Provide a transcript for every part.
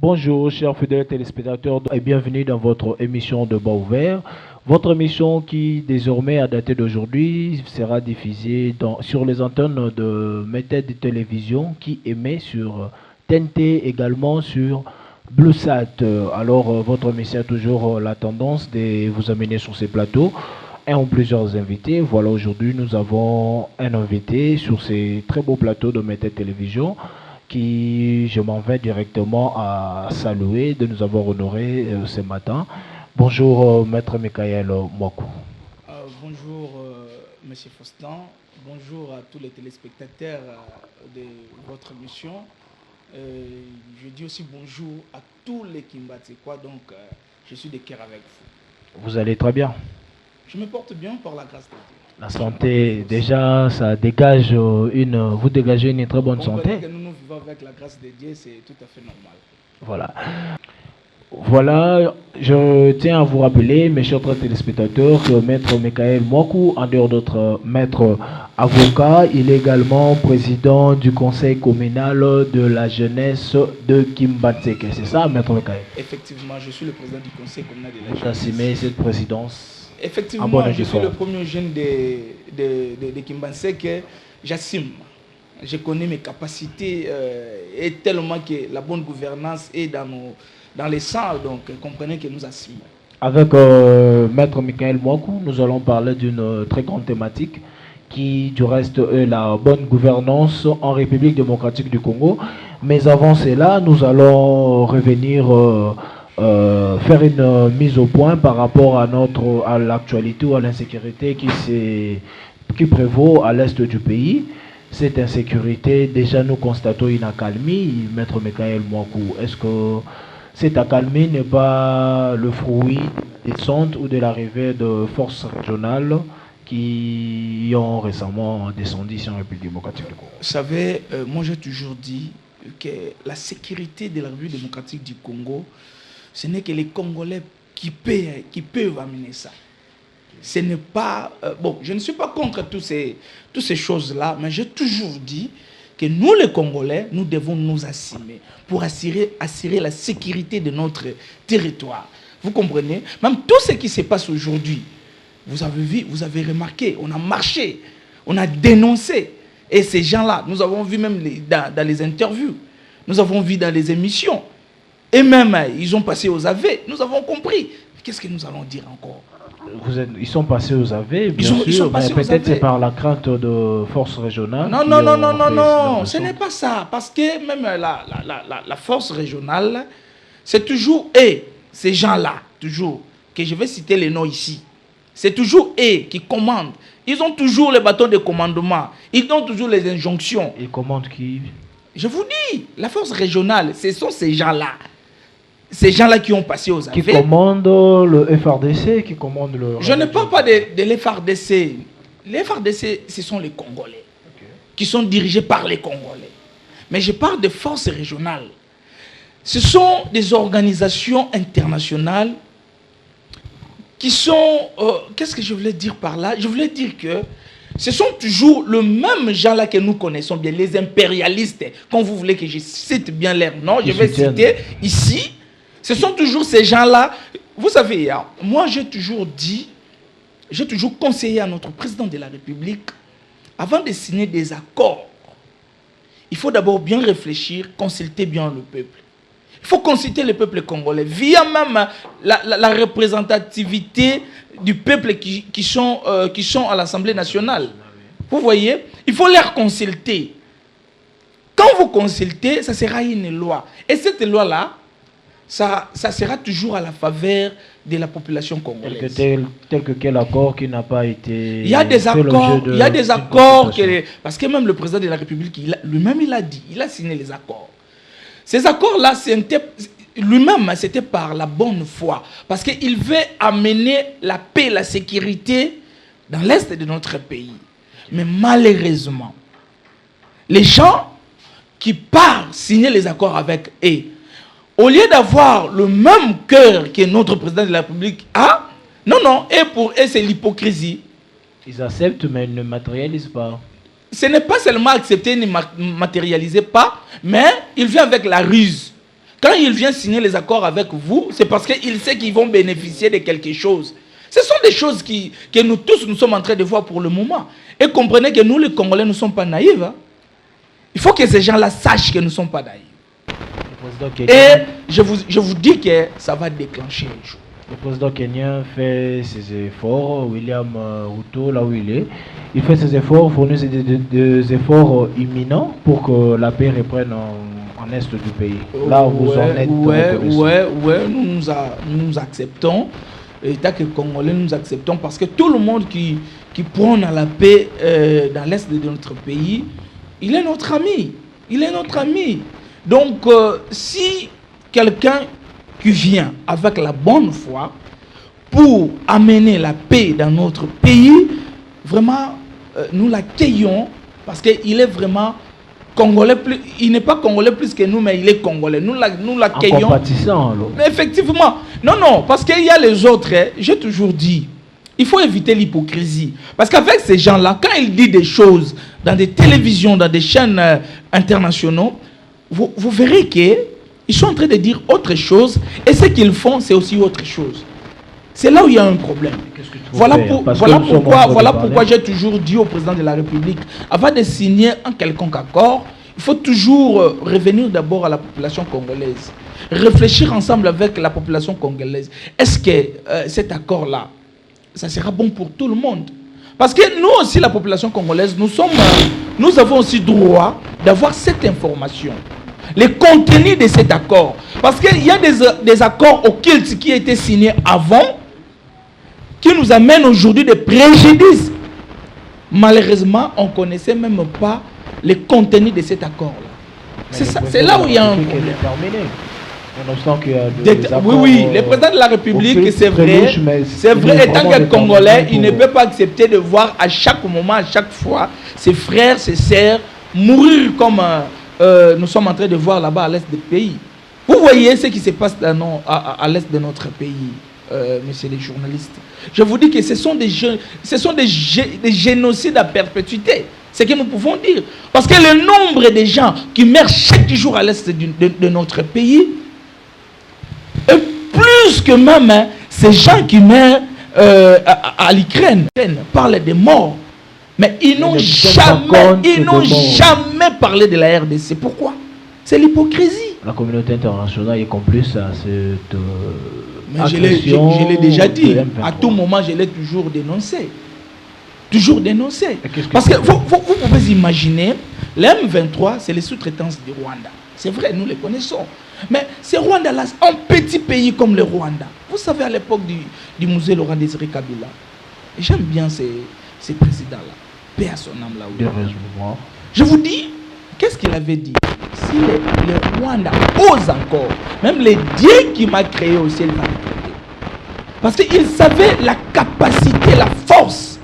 Bonjour chers fidèles téléspectateurs et bienvenue dans votre émission de Bas Ouvert. Votre émission qui désormais à dater d'aujourd'hui sera diffusée sur les antennes de Méthode Télévision qui émet sur TNT également sur BlueSat. Alors votre émission a toujours la tendance de vous amener sur ces plateaux. Un ou plusieurs invités. Voilà, aujourd'hui nous avons un invité sur ces très beaux plateaux de Méthode Télévision qui je m'en vais directement à saluer de nous avoir honorés ce matin. Bonjour Maître Michael Mwaku. Bonjour Monsieur Faustin, bonjour à tous les téléspectateurs de votre émission. Je dis aussi bonjour à tous les Kimbatsekwa, donc je suis de cœur avec vous. Vous allez très bien? Je me porte bien par la grâce de Dieu. La santé, déjà, ça dégage vous dégagez une très bonne santé. Que nous vivons avec la grâce de Dieu, c'est tout à fait normal. Voilà. Voilà, je tiens à vous rappeler, mes chers téléspectateurs, que Maître Michael Mwaku, en dehors d'autre maître avocat, il est également président du conseil communal de la jeunesse de Kimbatseke. C'est ça, Maître Michael? Effectivement, je suis le président du conseil communal de la jeunesse. Vous assumez cette présidence? Effectivement, je suis le premier jeune de Kimbatseke. J'assume. Je connais mes capacités et tellement que la bonne gouvernance est dans les sangs. Donc, comprenez que nous assumons. Avec Maître Michael Mwaku, nous allons parler d'une très grande thématique qui, du reste, est la bonne gouvernance en République démocratique du Congo. Mais avant cela, nous allons revenir faire une mise au point par rapport à l'actualité ou à l'insécurité qui prévaut à l'est du pays. Cette insécurité, déjà nous constatons une accalmie. Maître Michael Mwaku, est-ce que cette accalmie n'est pas le fruit des sondes ou de l'arrivée de forces régionales qui ont récemment descendu sur la République démocratique du Congo? Vous savez, moi j'ai toujours dit que la sécurité de la République démocratique du Congo, ce n'est que les Congolais qui peuvent amener ça. Ce n'est pas... bon, je ne suis pas contre toutes ces choses-là, mais j'ai toujours dit que nous, les Congolais, nous devons nous assumer pour assurer la sécurité de notre territoire. Vous comprenez? Même tout ce qui se passe aujourd'hui, vous avez vu, vous avez remarqué, on a marché, on a dénoncé. Et ces gens-là, nous avons vu même dans les interviews, nous avons vu dans les émissions, et même ils ont passé aux AV, nous avons compris. Qu'est-ce que nous allons dire encore? Ils sont passés aux AV, bien sûr, mais peut-être c'est par la crainte de forces régionales. Non, ce n'est pas ça. Parce que même la force régionale, c'est toujours ces gens-là, toujours, que je vais citer les noms ici. C'est toujours eux qui commandent. Ils ont toujours les bâtons de commandement. Ils ont toujours les injonctions. Ils commandent qui? Je vous dis, la force régionale, ce sont ces gens-là. Ces gens-là qui ont passé aux AV. Qui commandent le FRDC, qui commandent le... Je ne parle pas de l'FRDC. Les FRDC, ce sont les Congolais, qui sont dirigés par les Congolais. Mais je parle de forces régionales. Ce sont des organisations internationales qui sont... qu'est-ce que je voulais dire par là? Je voulais dire que ce sont toujours le même gens-là que nous connaissons bien, les impérialistes. Quand vous voulez que je cite bien leur nom, je vais citer ici. Ce sont toujours ces gens-là. Vous savez, moi j'ai toujours dit, j'ai toujours conseillé à notre président de la République, avant de signer des accords, il faut d'abord bien réfléchir, consulter bien le peuple. Il faut consulter le peuple congolais, via même la représentativité du peuple qui sont à l'Assemblée nationale. Vous voyez, il faut les consulter. Quand vous consultez, ça sera une loi. Et cette loi-là, ça sera toujours à la faveur de la population congolaise. Tel que quel accord qui n'a pas été... Il y a des accords, parce que même le président de la République, lui-même il a dit, il a signé les accords. Ces accords-là, lui-même, c'était par la bonne foi. Parce qu'il veut amener la paix, la sécurité dans l'est de notre pays. Mais malheureusement, les gens qui partent signer les accords avec eux, au lieu d'avoir le même cœur que notre président de la République a, non, et pour eux, c'est l'hypocrisie. Ils acceptent, mais ils ne matérialisent pas. Ce n'est pas seulement accepter, ne matérialiser pas, mais il vient avec la ruse. Quand il vient signer les accords avec vous, c'est parce qu'il sait qu'ils vont bénéficier de quelque chose. Ce sont des choses que nous tous, nous sommes en train de voir pour le moment. Et comprenez que nous, les Congolais, ne sommes pas naïfs. Hein? Il faut que ces gens-là sachent que nous ne sommes pas naïfs. Et je vous dis que ça va déclencher un jour. Le président kenyan fait ses efforts, William Ruto, là où il fait ses efforts, fournit des efforts imminents pour que la paix reprenne en est du pays. Là où vous en êtes. Nous acceptons. État que Congolais, nous acceptons parce que tout le monde qui prône à la paix dans l'est de notre pays, il est notre ami. Il est notre ami. Donc, si quelqu'un qui vient avec la bonne foi pour amener la paix dans notre pays, vraiment, nous l'accueillons parce qu'il est vraiment Congolais. Il n'est pas Congolais plus que nous, mais il est Congolais. Nous l'accueillons. En compatissant, alors. Mais effectivement. Non, parce qu'il y a les autres. J'ai toujours dit, il faut éviter l'hypocrisie. Parce qu'avec ces gens-là, quand ils disent des choses dans des télévisions, dans des chaînes internationales, vous verrez qu'ils sont en train de dire autre chose, et ce qu'ils font, c'est aussi autre chose. C'est là où il y a un problème. Voilà pourquoi j'ai toujours dit au président de la République, avant de signer un quelconque accord, il faut toujours revenir d'abord à la population congolaise. Réfléchir ensemble avec la population congolaise. Est-ce que cet accord-là, ça sera bon pour tout le monde? Parce que nous aussi, la population congolaise, nous avons aussi droit d'avoir cette information. Les contenus de cet accord. Parce qu'il y a des accords occultes qui étaient signés avant, qui nous amènent aujourd'hui des préjudices. Malheureusement, on ne connaissait même pas les contenus de cet accord-là. C'est là où il y a un problème. Oui, le président de la République, c'est vrai, étant que Congolais, il ne peut pas accepter de voir à chaque moment, à chaque fois, ses frères, ses sœurs mourir comme nous sommes en train de voir là-bas à l'est du pays. Vous voyez ce qui se passe à l'est de notre pays, messieurs les journalistes. Je vous dis que ce sont des génocides à perpétuité. C'est ce que nous pouvons dire. Parce que le nombre de gens qui meurent chaque jour à l'est de notre pays est plus que même ces gens qui meurent à l'Ukraine. Parlent des morts. Mais ils n'ont jamais parlé de la RDC. Pourquoi? C'est l'hypocrisie. La communauté internationale est complice à cette mais je l'ai déjà dit. À tout moment, je l'ai toujours dénoncé. Toujours dénoncé. Parce que vous pouvez imaginer, le M23, c'est les sous-traitances du Rwanda. C'est vrai, nous les connaissons. Mais ces Rwanda-là, un petit pays comme le Rwanda, vous savez, à l'époque du musée Laurent Désiré Kabila, j'aime bien ces présidents-là. Paix à son âme là-haut. Je vous dis, qu'est-ce qu'il avait dit? Si le Rwanda ose encore, même les dieux qui m'a créé aussi, il va le traiter. Parce qu'il savait la capacité, la force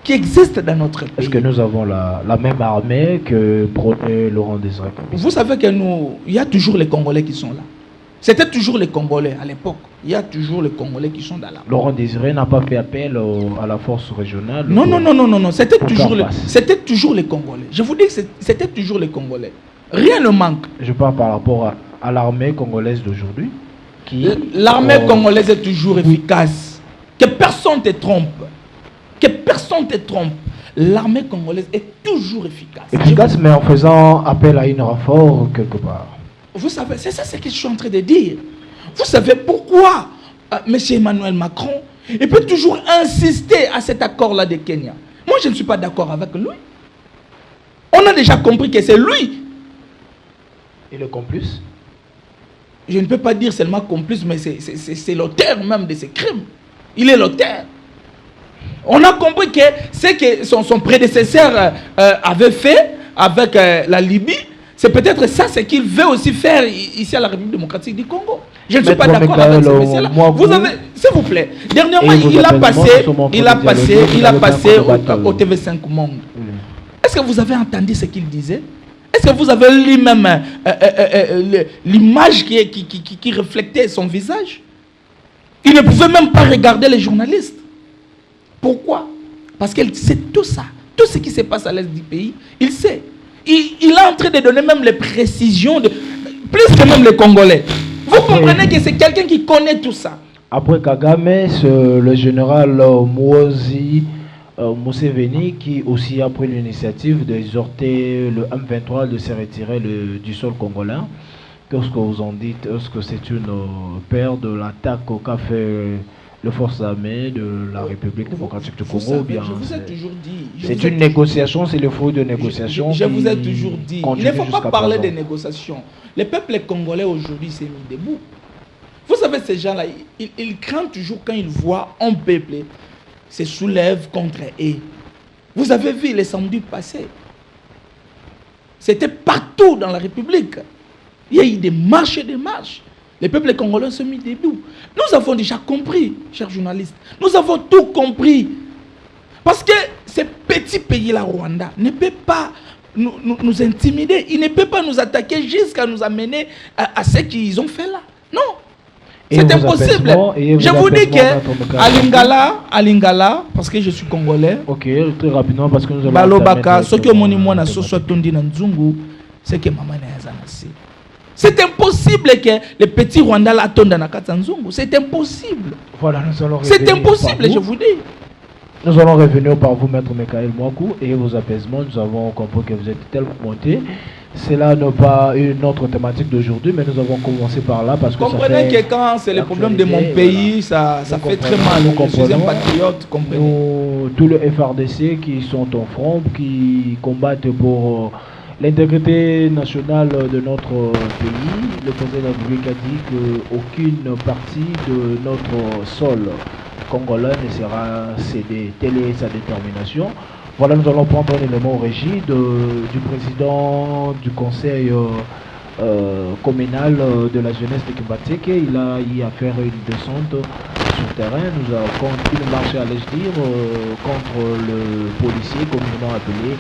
qui existe dans notre pays. Est-ce que nous avons la même armée que prônait Laurent Désiré Kabila? Vous savez que il y a toujours les Congolais qui sont là. C'était toujours les Congolais à l'époque. Il y a toujours les Congolais qui sont dans là. Laurent Désiré n'a pas fait appel à la force régionale? Non. C'était toujours les Congolais. Je vous dis que c'était toujours les Congolais. Rien ne manque. Je parle par rapport à l'armée congolaise d'aujourd'hui. L'armée congolaise est toujours efficace. Que personne ne te trompe. Que personne ne te trompe. L'armée congolaise est toujours efficace. Efficace, mais en faisant appel à une renfort quelque part. Vous savez, c'est ça ce que je suis en train de dire. Vous savez pourquoi M. Emmanuel Macron il peut toujours insister à cet accord-là de Kenya? Moi, je ne suis pas d'accord avec lui. On a déjà compris que c'est lui. Et le complice? Je ne peux pas dire seulement complice, mais c'est l'auteur même de ces crimes. Il est l'auteur. On a compris que ce que son prédécesseur avait fait avec la Libye, c'est peut-être ça ce qu'il veut aussi faire ici à la République démocratique du Congo. Je ne suis pas d'accord avec ce monsieur-là. Vous avez, s'il vous plaît, dernièrement, il a passé au TV5 Monde. Est-ce que vous avez entendu ce qu'il disait? Est-ce que vous avez lu même l'image qui reflétait son visage? Il ne pouvait même pas regarder les journalistes. Pourquoi? Parce qu'il sait tout ça. Tout ce qui se passe à l'est du pays, il sait. Il est en train de donner même les précisions, plus que même les Congolais. Vous comprenez que c'est quelqu'un qui connaît tout ça. Après Kagame, c'est le général Museveni qui aussi a pris l'initiative d'exhorter le M23 de se retirer du sol congolais. Qu'est-ce que vous en dites? Est-ce que c'est une peur de l'attaque qu'a fait les forces armées de la République démocratique du Congo? Savez, bien, je vous ai toujours dit. C'est une négociation, c'est le fruit de négociations. Je vous ai toujours dit. Il ne faut pas parler de négociations. Le peuple congolais aujourd'hui s'est mis debout. Vous savez, ces gens-là, ils craignent toujours quand ils voient un peuple se soulève contre eux. Vous avez vu les samedis passés. C'était partout dans la République. Il y a eu des marches et des marches. Les peuples congolais se sont mis debout. Nous avons déjà compris, chers journalistes. Nous avons tout compris. Parce que ce petit pays-là, Rwanda, ne peut pas nous intimider. Il ne peut pas nous attaquer jusqu'à nous amener à ce qu'ils ont fait là. Non. C'est impossible. Je vous dis que à Lingala, parce que je suis congolais. Ok, très rapidement parce que nous allons. Balobaka, ce que mon imona soit tondi na nzungu, c'est que maman n'a pas. C'est impossible que les petits Rwandais attendent dans la Katanzungu. C'est impossible. Voilà, nous allons. C'est impossible, je vous dis. Nous allons revenir par vous, Maître Michael Mwaku, et vos apaisements. Nous avons compris que vous êtes tellement monté. Cela n'est pas une autre thématique d'aujourd'hui, mais nous avons commencé par là parce que comprenez que quand c'est le problème de mon pays, voilà. ça fait très mal. Je suis un patriote, comprenez. Nous, tous les FRDC qui sont en front, qui combattent pour l'intégrité nationale de notre pays, le président de la République a dit qu'aucune partie de notre sol congolais ne sera cédée. Telle est sa détermination. Voilà, nous allons prendre un élément régie du président du conseil communal de la jeunesse de Kimbatseke. Il a eu à faire une descente sur terrain. Nous avons une marche, allais-je dire, contre le policier communément appelé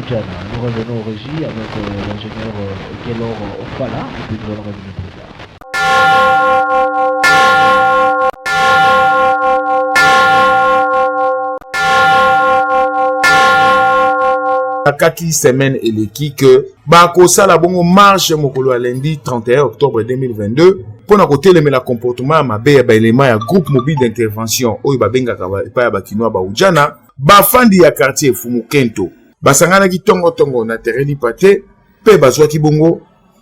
Djana. Nous revenons aux régies avec l'ingénieur Kelor Ofala et puis nous allons revenir plus tard. Kaki semaine eleki que bakosa la bongo marche mokolo ya lundi 31 octobre 2022 pour na kotelemela comportement ya mabe ya baelema ya groupe mobile d'intervention oyo babengaka epai ya bakinois baujana bafandi ya quartier Fumukento basanganaki tongo na terrain lipate pe bazwaki bongo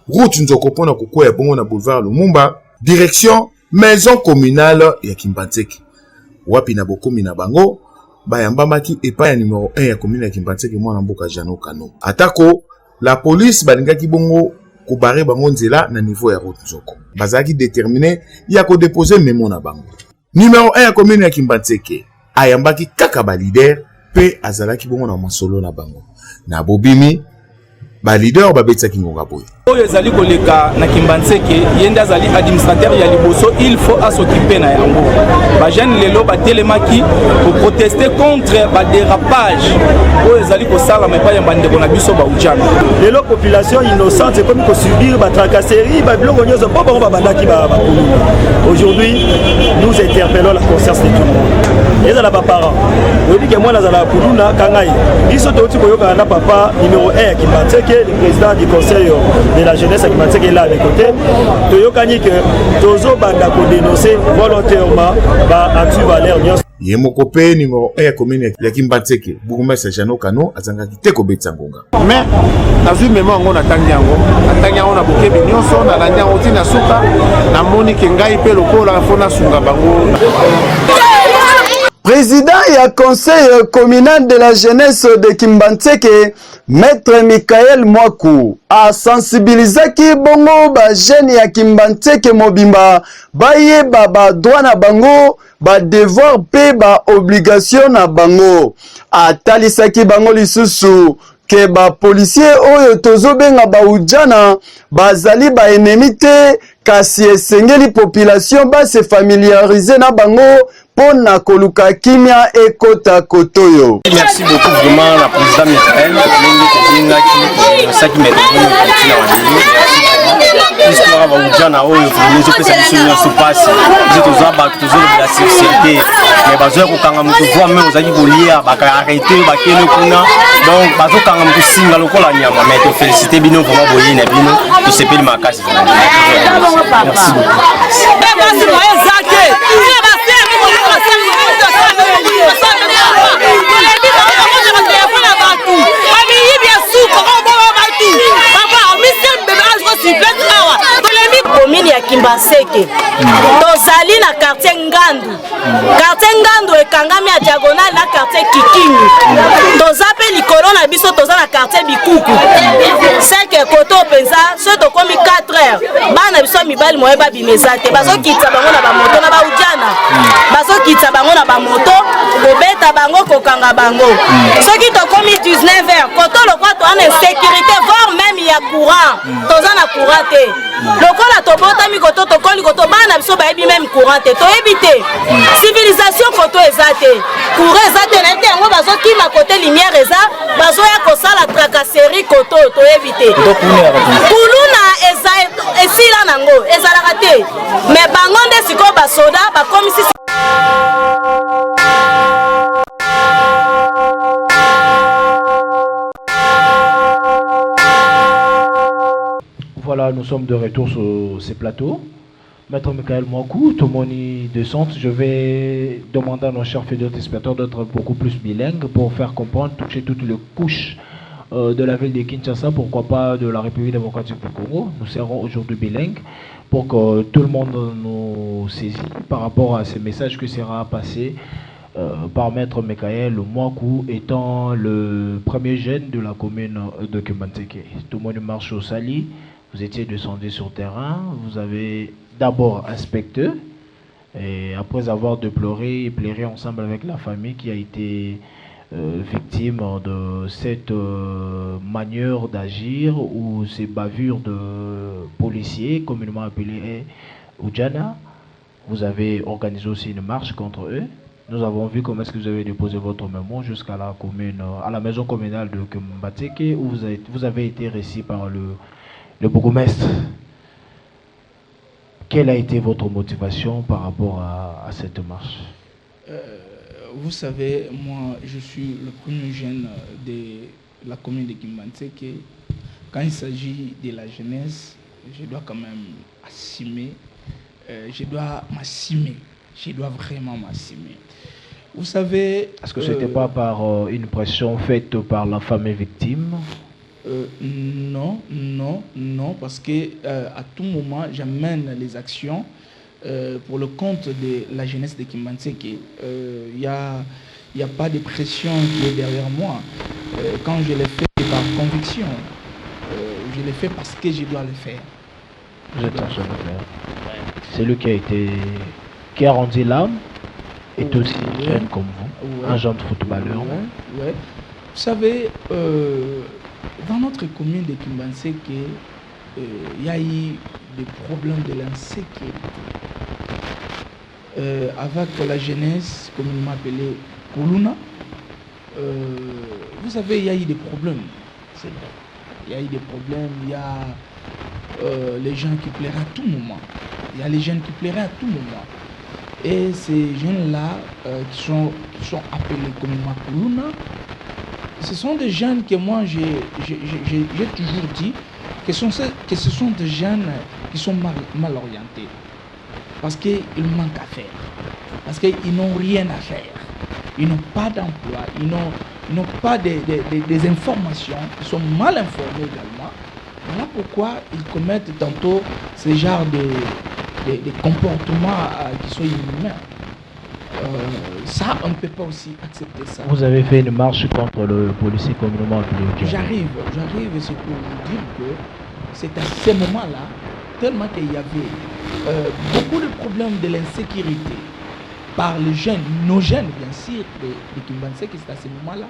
route nzoko mpona kokwea bongo na boulevard Lumumba direction maison communale ya Kimbatseke wapi na bokomi na bango bayambamaki epai ya numéro 1 ya commune ya Kimbatseke mwana mboka Jano Kano. Atako la police balingaki bongo kubare bango nzela na niveau ya route nzoko. Bazaki déterminé ya ko déposer memo na bango. Numéro 1 ya commune ya Kimbatseke ayambaki kaka ba leader pe azalaki bongo na masolo na bango. Na bobimi ba leader babetsaki ngonga boy. Oyo ezali koleka na Kimbatseke yenda azali administrateur ya liboso, il faut s'occuper na yango. Ba jeune lelo ba telemaki pour protester contre ba dérapage. Oyo ezali ko sala mais pas yamba ndeko na biso ba ujana. Lelo population innocente comme ko subir ba tracasserie ba bilongo nyozo bobo ba bandaki ba kulu. Aujourd'hui, nous interpellons la conscience de tout le monde. Et la parents. On dit que moi nazala kuluna kangai. Biso to tiko yoka na papa numéro 1 à Kimbatseke, le président du conseil de la jeunesse à Kimbatseke est là à mes côtés. Toyokani que Tozo banda ko dénoncer volontairement ba actu valeur nyos. Yemoko pe numéro 1 ya commune ya Kimbatseke Bourgmestre Jano Kano azangaki te ko betsa ngonga. Mais nazui memo ngo na tangi yango na bokebi nyonso na landi yango tina suka na moni ke ngai pe lokola fona sunga bango. Président et conseil communal de la jeunesse de Kimbatseke, Maître Michael Mwaku, a sensibilisé ki bongo ba jeune ya Kimbatseke mobimba, ba ye ba droit na bango, ba devoir pe ba obligation na bango. A talisaki bango lisusu ke ba policier oyo tozo benga ba ujana, ba zali ba ennemi te, kasi esengeli population ba se familiariser na bango, Pona koluka kimia ekota kotoyo. Merci beaucoup vraiment la présidente Michael, qui histoire baujana oyo vraiment ezopesa biso nyonso mpasi biso toza bato tozolobela sécurité mais bazoya kokanga moto voi me ozalaki kolia bakaarrete bakele kuna donc bazokanga moto singa lokola nyama mais tofélicité bino vraiment boye na bino tosepeli makasi merci commune ya Kimbanseke tozali na quartier Ngandu ekangami ya diagonale na quartier Kikingi toza pe likolo na biso toza na quartier Bikuku seke koto penza so tokomi 4 heures bana biso mibali moye babimeza te bazokitisa bango na bamoto na baujana bazokitisa bango na bamoto kobeta bango kokanga bango soki tokomi 19 heures koto lokwa to ana sécurité voire même ya courant toza na courant te lokola tobotami koto tokoli koto bana biso bayebi même courant te toyebi te civilisation koto eza te courant eza te na te yango bazokima kote lumière eza bazoya kosala tracasserie koto toyebi te kuluna eza esila nango ezalaka te mais bango nde sikoyo basoda bakomisi Voilà, nous sommes de retour sur ces plateaux. Maître Michael Mwakou, Tomoni de Centre, je vais demander à nos chers fidèles téléspectateurs d'être beaucoup plus bilingues pour faire comprendre, toucher toutes les couches de la ville de Kinshasa, pourquoi pas de la République démocratique du Congo. Nous serons aujourd'hui bilingues pour que tout le monde nous saisisse par rapport à ces messages que sera passé par Maître Michael Mwakou, étant le premier jeune de la commune de Kimbanseke. Tout le monde marche au Sali. Vous étiez descendu sur terrain, vous avez d'abord inspecté, et après avoir déploré et pleuré ensemble avec la famille qui a été victime de cette manière d'agir ou ces bavures de policiers, communément appelés Oudjana. Vous avez organisé aussi une marche contre eux. Nous avons vu comment est-ce que vous avez déposé votre mémoire jusqu'à la commune, à la maison communale de Kimbanseke, où vous avez été reçu par le bourgmestre. Quelle a été votre motivation par rapport à cette marche? Vous savez, moi, je suis le premier jeune de la commune de Kimbanseke. Quand il s'agit de la jeunesse, je dois quand même assumer. Je dois m'assumer. Je dois vraiment m'assumer. Vous savez... Est-ce que ce n'était pas par une pression faite par la famille victime? Non, parce que à tout moment, j'amène les actions pour le compte de la jeunesse de Kimbanseke. Il n'y a pas de pression qui est derrière moi. Quand je l'ai fait par conviction, je l'ai fait parce que je dois le faire. Vous êtes un jeune frère. C'est lui qui a rendu l'âme, est aussi jeune comme vous, un jeune footballeur. Vous savez, dans notre commune de Kimbanseke, il y a eu des problèmes de l'insécurité. Avec la jeunesse, communément appelée Kuluna, vous savez, il y a eu des problèmes. C'est vrai. Il y a eu des problèmes, il y a les gens qui plairaient à tout moment. Il y a les jeunes qui plairaient à tout moment. Et ces jeunes-là, qui sont appelés communément Kuluna, ce sont des jeunes que moi, j'ai toujours dit que ce sont des jeunes qui sont mal orientés. Parce qu'ils manquent à faire. Parce qu'ils n'ont rien à faire. Ils n'ont pas d'emploi. Ils n'ont pas des informations. Ils sont mal informés également. Voilà pourquoi ils commettent tantôt ce genre de comportements qui sont inhumains. Ça, on ne peut pas aussi accepter ça. Vous avez fait une marche contre le policier communément appelé. J'arrive, c'est pour vous dire que c'est à ce moment-là, tellement qu'il y avait beaucoup de problèmes de l'insécurité par les jeunes, nos jeunes bien sûr, de Kimbanseke, c'est à ce moment-là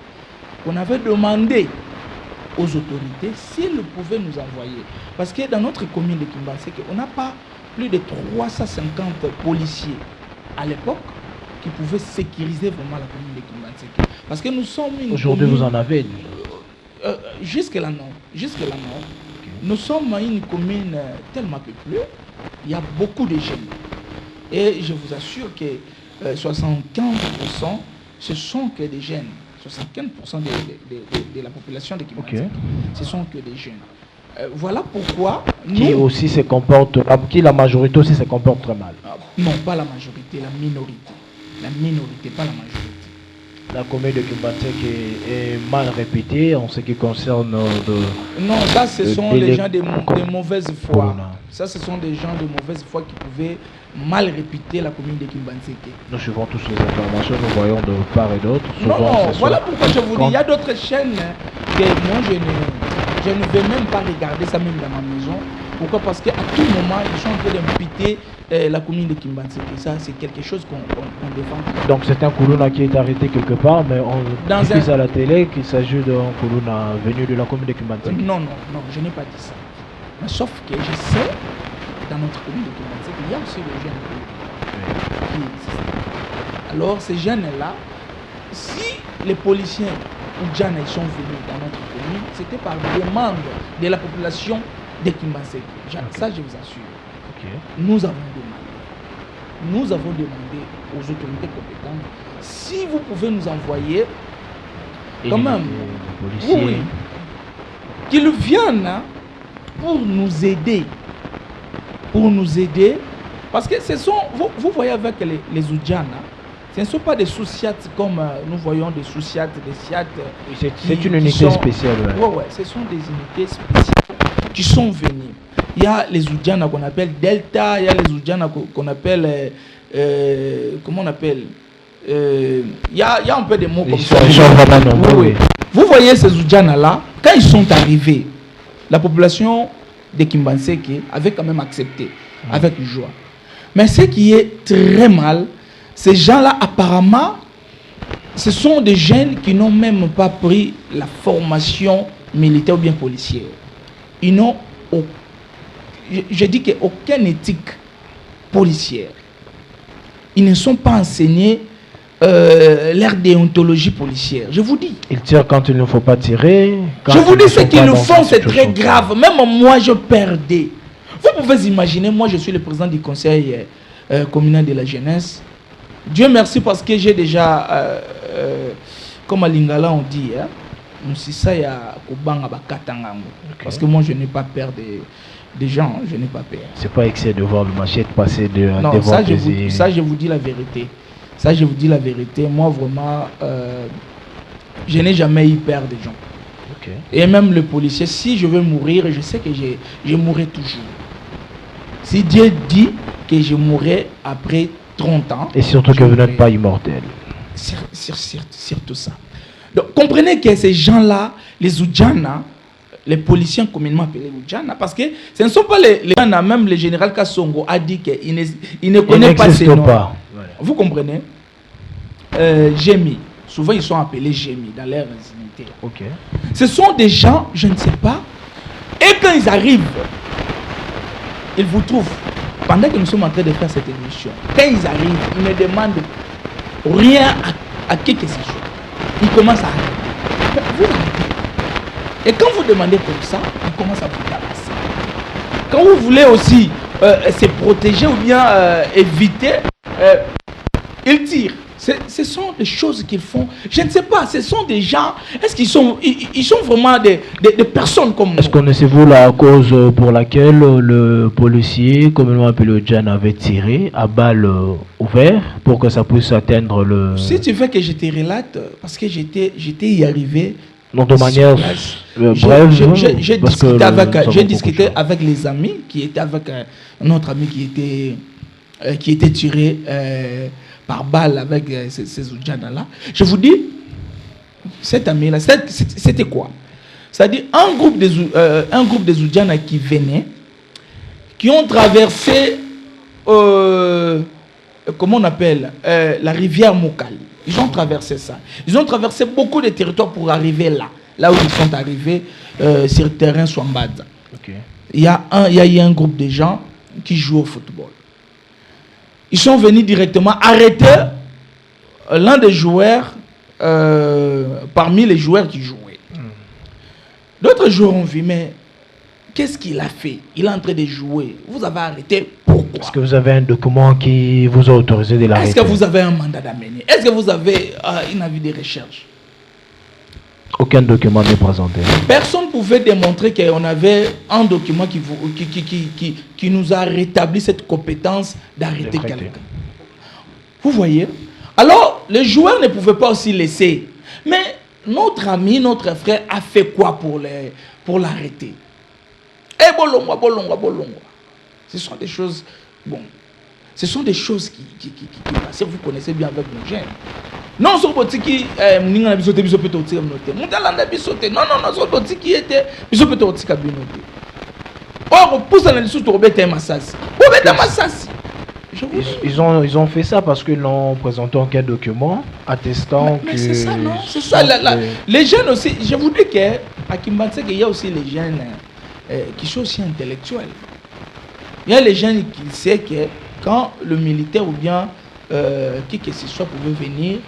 qu'on avait demandé aux autorités s'ils pouvaient nous envoyer. Parce que dans notre commune de Kimbanseke, on n'a pas plus de 350 policiers à l'époque qui pouvaient sécuriser vraiment la commune de Kimbanseke. Parce que nous sommes une Aujourd'hui, commune, vous en avez jusque là non. Jusque là non. nous sommes une commune tellement peuplée, il y a beaucoup de jeunes. Et je vous assure que 75%, ce sont que des jeunes. 75% de la population de Kimbanzeke, okay, ce sont que des jeunes. Voilà pourquoi qui aussi se comporte, qui la majorité aussi se comporte très mal. Non, pas la majorité, la minorité. La minorité, pas la majorité. La commune de Kimbanzeke est mal répétée en ce qui concerne non, ça ce sont des gens de mauvaise foi. Ça ce sont des gens de mauvaise foi qui pouvaient mal réputer la commune de Kimbanzeke. Nous suivons tous les informations, nous voyons de part et d'autre. Non, voilà pourquoi je vous dis, il y a d'autres chaînes que moi je ne vais même pas regarder ça même dans ma maison. Pourquoi? Parce qu'à tout moment, ils sont en train d'imputer la commune de Kimbanzeke. Ça, c'est quelque chose qu'on défend. Donc c'est un Kuluna qui est arrêté quelque part, mais on diffuse à la télé qu'il s'agit d'un Kuluna venu de la commune de Kimbanzeke. Non, je n'ai pas dit ça. Mais sauf que je sais, dans notre commune de Kimbanzeke, il y a aussi des jeunes. Oui. Alors ces jeunes-là, si les policiers ou Djana ils sont venus dans notre commune, c'était par demande de la population de Kimbanzeke. Ça, je vous assure. Okay. Nous avons demandé aux autorités compétentes si vous pouvez nous envoyer quand même oui, qu'ils viennent pour nous aider. Parce que ce sont, vous voyez avec les Oudjana, ce ne sont pas des sous-siates comme nous voyons des sous-siates, des siates. C'est une unité spéciale. Ouais, ce sont des unités spéciales qui sont venues. Il y a les Oudjana qu'on appelle Delta, il y a les Oudjana qu'on appelle, comment on appelle, il y a un peu des mots comme ça. Oui. Vous voyez ces Oudjana-là, quand ils sont arrivés, la population de Kimbanzeke avait quand même accepté, avec joie. Mais ce qui est très mal, ces gens-là, apparemment, ce sont des jeunes qui n'ont même pas pris la formation militaire ou bien policière. Ils n'ont, je dis qu'aucune éthique policière. Ils ne sont pas enseignés leur déontologie policière. Je vous dis. Ils tirent quand il ne faut pas tirer. Je vous dis, ce qu'ils le font, c'est très grave. Même moi, je perdais. Vous pouvez imaginer, moi, je suis le président du conseil communal de la jeunesse. Dieu merci parce que j'ai déjà, comme à Lingala on dit, parce que moi, je n'ai pas peur des gens, je n'ai pas peur. C'est pas excès de voir le machette passer non, devant ça, je vous dis la vérité. Ça, je vous dis la vérité. Moi, vraiment, je n'ai jamais eu peur des gens. Okay. Et même le policier, si je veux mourir, je sais que je mourrai toujours. Si Dieu dit que je mourrai après 30 ans... Et surtout que vous n'êtes pas immortel. Surtout ça. Donc, comprenez que ces gens-là, les Oudjana, les policiers communément appelés Oudjana, parce que ce ne sont pas les Oudjana, même le général Kassongo a dit qu'il ne connaît pas ces noms. Voilà. Vous comprenez? Gémi. Souvent, ils sont appelés Gémi dans leur résidence. Okay. Ce sont des gens, je ne sais pas, et quand ils arrivent, ils vous trouvent. Pendant que nous sommes en train de faire cette émission, quand ils arrivent, ils ne demandent rien à qui que ce soit. Ils commencent à arrêter. Vous arrêtez. Et quand vous demandez comme ça, ils commencent à vous tabasser. Quand vous voulez aussi se protéger ou bien éviter, ils tirent. Ce sont des choses qu'ils font. Je ne sais pas, ce sont des gens. Est-ce qu'ils sont, ils sont vraiment des personnes comme nous? Est-ce connaissez-vous la cause pour laquelle le policier, communément appelé Djan, avait tiré à balles ouvertes pour que ça puisse atteindre le... Si tu veux que je te relate, parce que j'étais y arrivé. Donc de manière brève, j'ai discuté avec les amis qui étaient avec un autre ami qui était tiré par balle avec ces Oudjana-là. Je vous dis, cet ami-là, c'était quoi? C'est-à-dire un groupe des Oudjana qui venaient, qui ont traversé, comment on appelle, la rivière Mokali. Ils ont traversé ça. Ils ont traversé beaucoup de territoires pour arriver là où ils sont arrivés, sur le terrain Swambadza. Okay. Il y a eu un groupe de gens qui jouent au football. Ils sont venus directement arrêter l'un des joueurs parmi les joueurs qui jouaient. D'autres joueurs ont vu, mais qu'est-ce qu'il a fait? Il est en train de jouer. Vous avez arrêté. Pourquoi? Est-ce que vous avez un document qui vous a autorisé de l'arrêter? Est-ce que vous avez un mandat d'amener? Est-ce que vous avez un avis de recherche? Aucun document n'est présenté. Personne ne pouvait démontrer qu'on avait un document qui nous a rétabli cette compétence d'arrêter quelqu'un. Vous voyez? Alors, les joueurs ne pouvaient pas aussi laisser. Mais notre ami, notre frère a fait quoi pour l'arrêter? Eh, bolongwa. Ce sont des choses... Bon, ce sont des choses qui passent. Vous connaissez bien avec nos jeunes. Non, sur botiki, mninga bisote biso peut otika binote. Mutalanda bisote. Non, sur botiki était biso peut otika binote. Or, pousse dans les sous pour bête massas. Pour bête massas. Ils ont fait ça parce qu'ils n'ont présenté aucun document attestant que... C'est ça, non? C'est ça. Les jeunes aussi, je vous dis qu'à Kimbantseke, il y a aussi les jeunes qui sont aussi intellectuels. Il y a les jeunes qui savent que quand le militaire ou bien qui que ce soit pouvait venir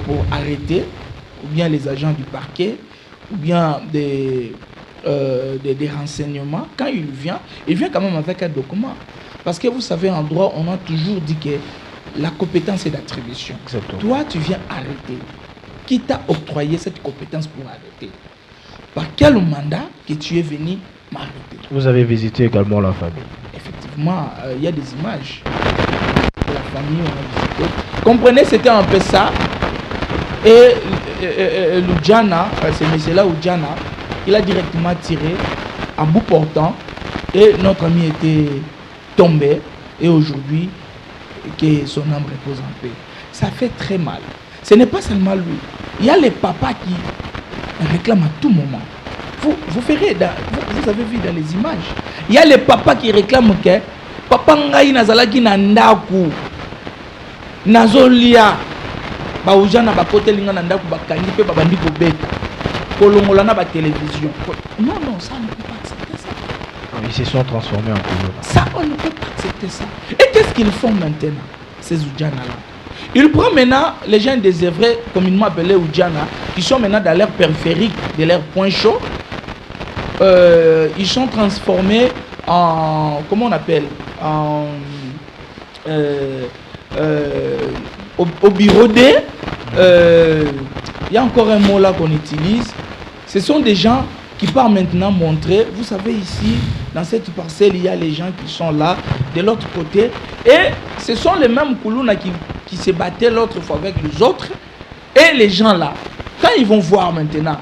pour arrêter, ou bien les agents du parquet, ou bien des renseignements, quand il vient quand même avec un document. Parce que vous savez, en droit, on a toujours dit que la compétence est d'attribution. Toi, tu viens arrêter. Qui t'a octroyé cette compétence pour arrêter? Par quel mandat que tu es venu m'arrêter? Vous avez visité également la famille? Effectivement, il y a des images de la famille, on a visité. Comprenez, c'était un peu ça. Et Ludjana, ce monsieur-là, Ludjana, il a directement tiré à bout portant et notre ami était tombé et aujourd'hui que son âme repose en paix. Ça fait très mal. Ce n'est pas seulement lui. Il y a les papas qui réclament à tout moment. Vous verrez, vous avez vu dans les images. Il y a les papas qui réclament que papa ngai nazalaki na ndaku nazolia ba ujana ba kotelinga na ndaku ba kangi pe ba bandi ko beta kolongola na ba télévision. Non, ça ne peut pas accepter ça. Ils se sont transformés en pouvoir. Ça, on ne peut pas accepter ça. Et qu'est-ce qu'ils font maintenant, ces Oudjana-là? Ils prennent maintenant les gens désœuvrés, communément appelés Oudjana, qui sont maintenant dans l'air périphérique, de l'air point chaud. Ils sont transformés en... Comment on appelle? Au bureau D. Il y a encore un mot là qu'on utilise. Ce sont des gens qui partent maintenant montrer, vous savez ici, dans cette parcelle, il y a les gens qui sont là, de l'autre côté, et ce sont les mêmes Koulouna qui se battaient l'autre fois avec les autres, et les gens là, quand ils vont voir maintenant,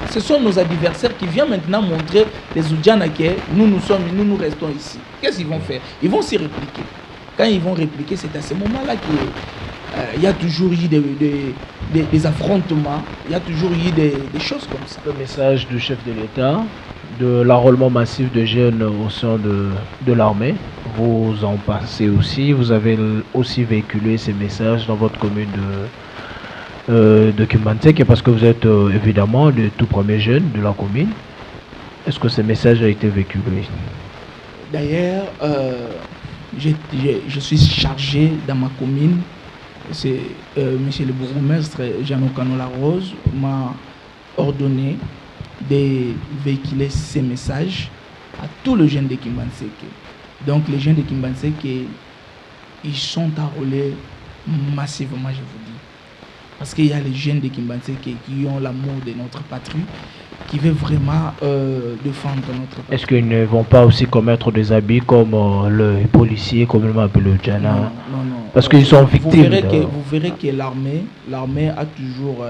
ce sont nos adversaires qui viennent maintenant montrer les Oudjana que nous restons ici. Qu'est-ce qu'ils vont faire? Ils vont s'y répliquer. Quand ils vont répliquer, c'est à ce moment-là qu'il y a toujours eu des affrontements, il y a toujours eu des choses comme ça. Le message du chef de l'État, de l'enrôlement massif de jeunes au sein de l'armée, vous en passez aussi, vous avez aussi véhiculé ces messages dans votre commune de Kimbantseke parce que vous êtes évidemment le tout premier jeune de la commune. Est-ce que ce message a été véhiculé? D'ailleurs, je suis chargé dans ma commune. C'est monsieur le bourgmestre Jean Okanola Rose m'a ordonné de véhiculer ces messages à tous les jeunes de Kimbantseke. Donc les jeunes de Kimbantseke, ils sont enrôlés massivement, je vous dis. Parce qu'il y a les jeunes de Kimbantseke qui ont l'amour de notre patrie, qui veulent vraiment défendre notre patrie. Est-ce qu'ils ne vont pas aussi commettre des abus comme le policier, comme le appelle le Djana? Non. Parce qu'ils sont victimes. Vous verrez que l'armée a toujours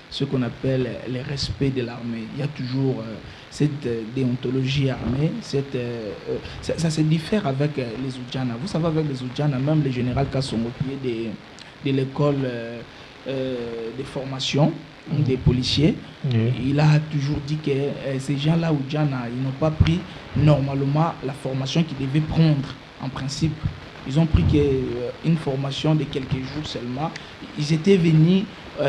ce qu'on appelle le respect de l'armée. Il y a toujours cette déontologie armée. Ça se diffère avec les Oudjana. Vous savez, avec les Oudjana, même le général Kassongo, qui est de l'école de formation des policiers, il a toujours dit que ces gens-là, Oudjana, ils n'ont pas pris normalement la formation qu'ils devaient prendre en principe. Ils ont pris une formation de quelques jours seulement. Ils étaient venus,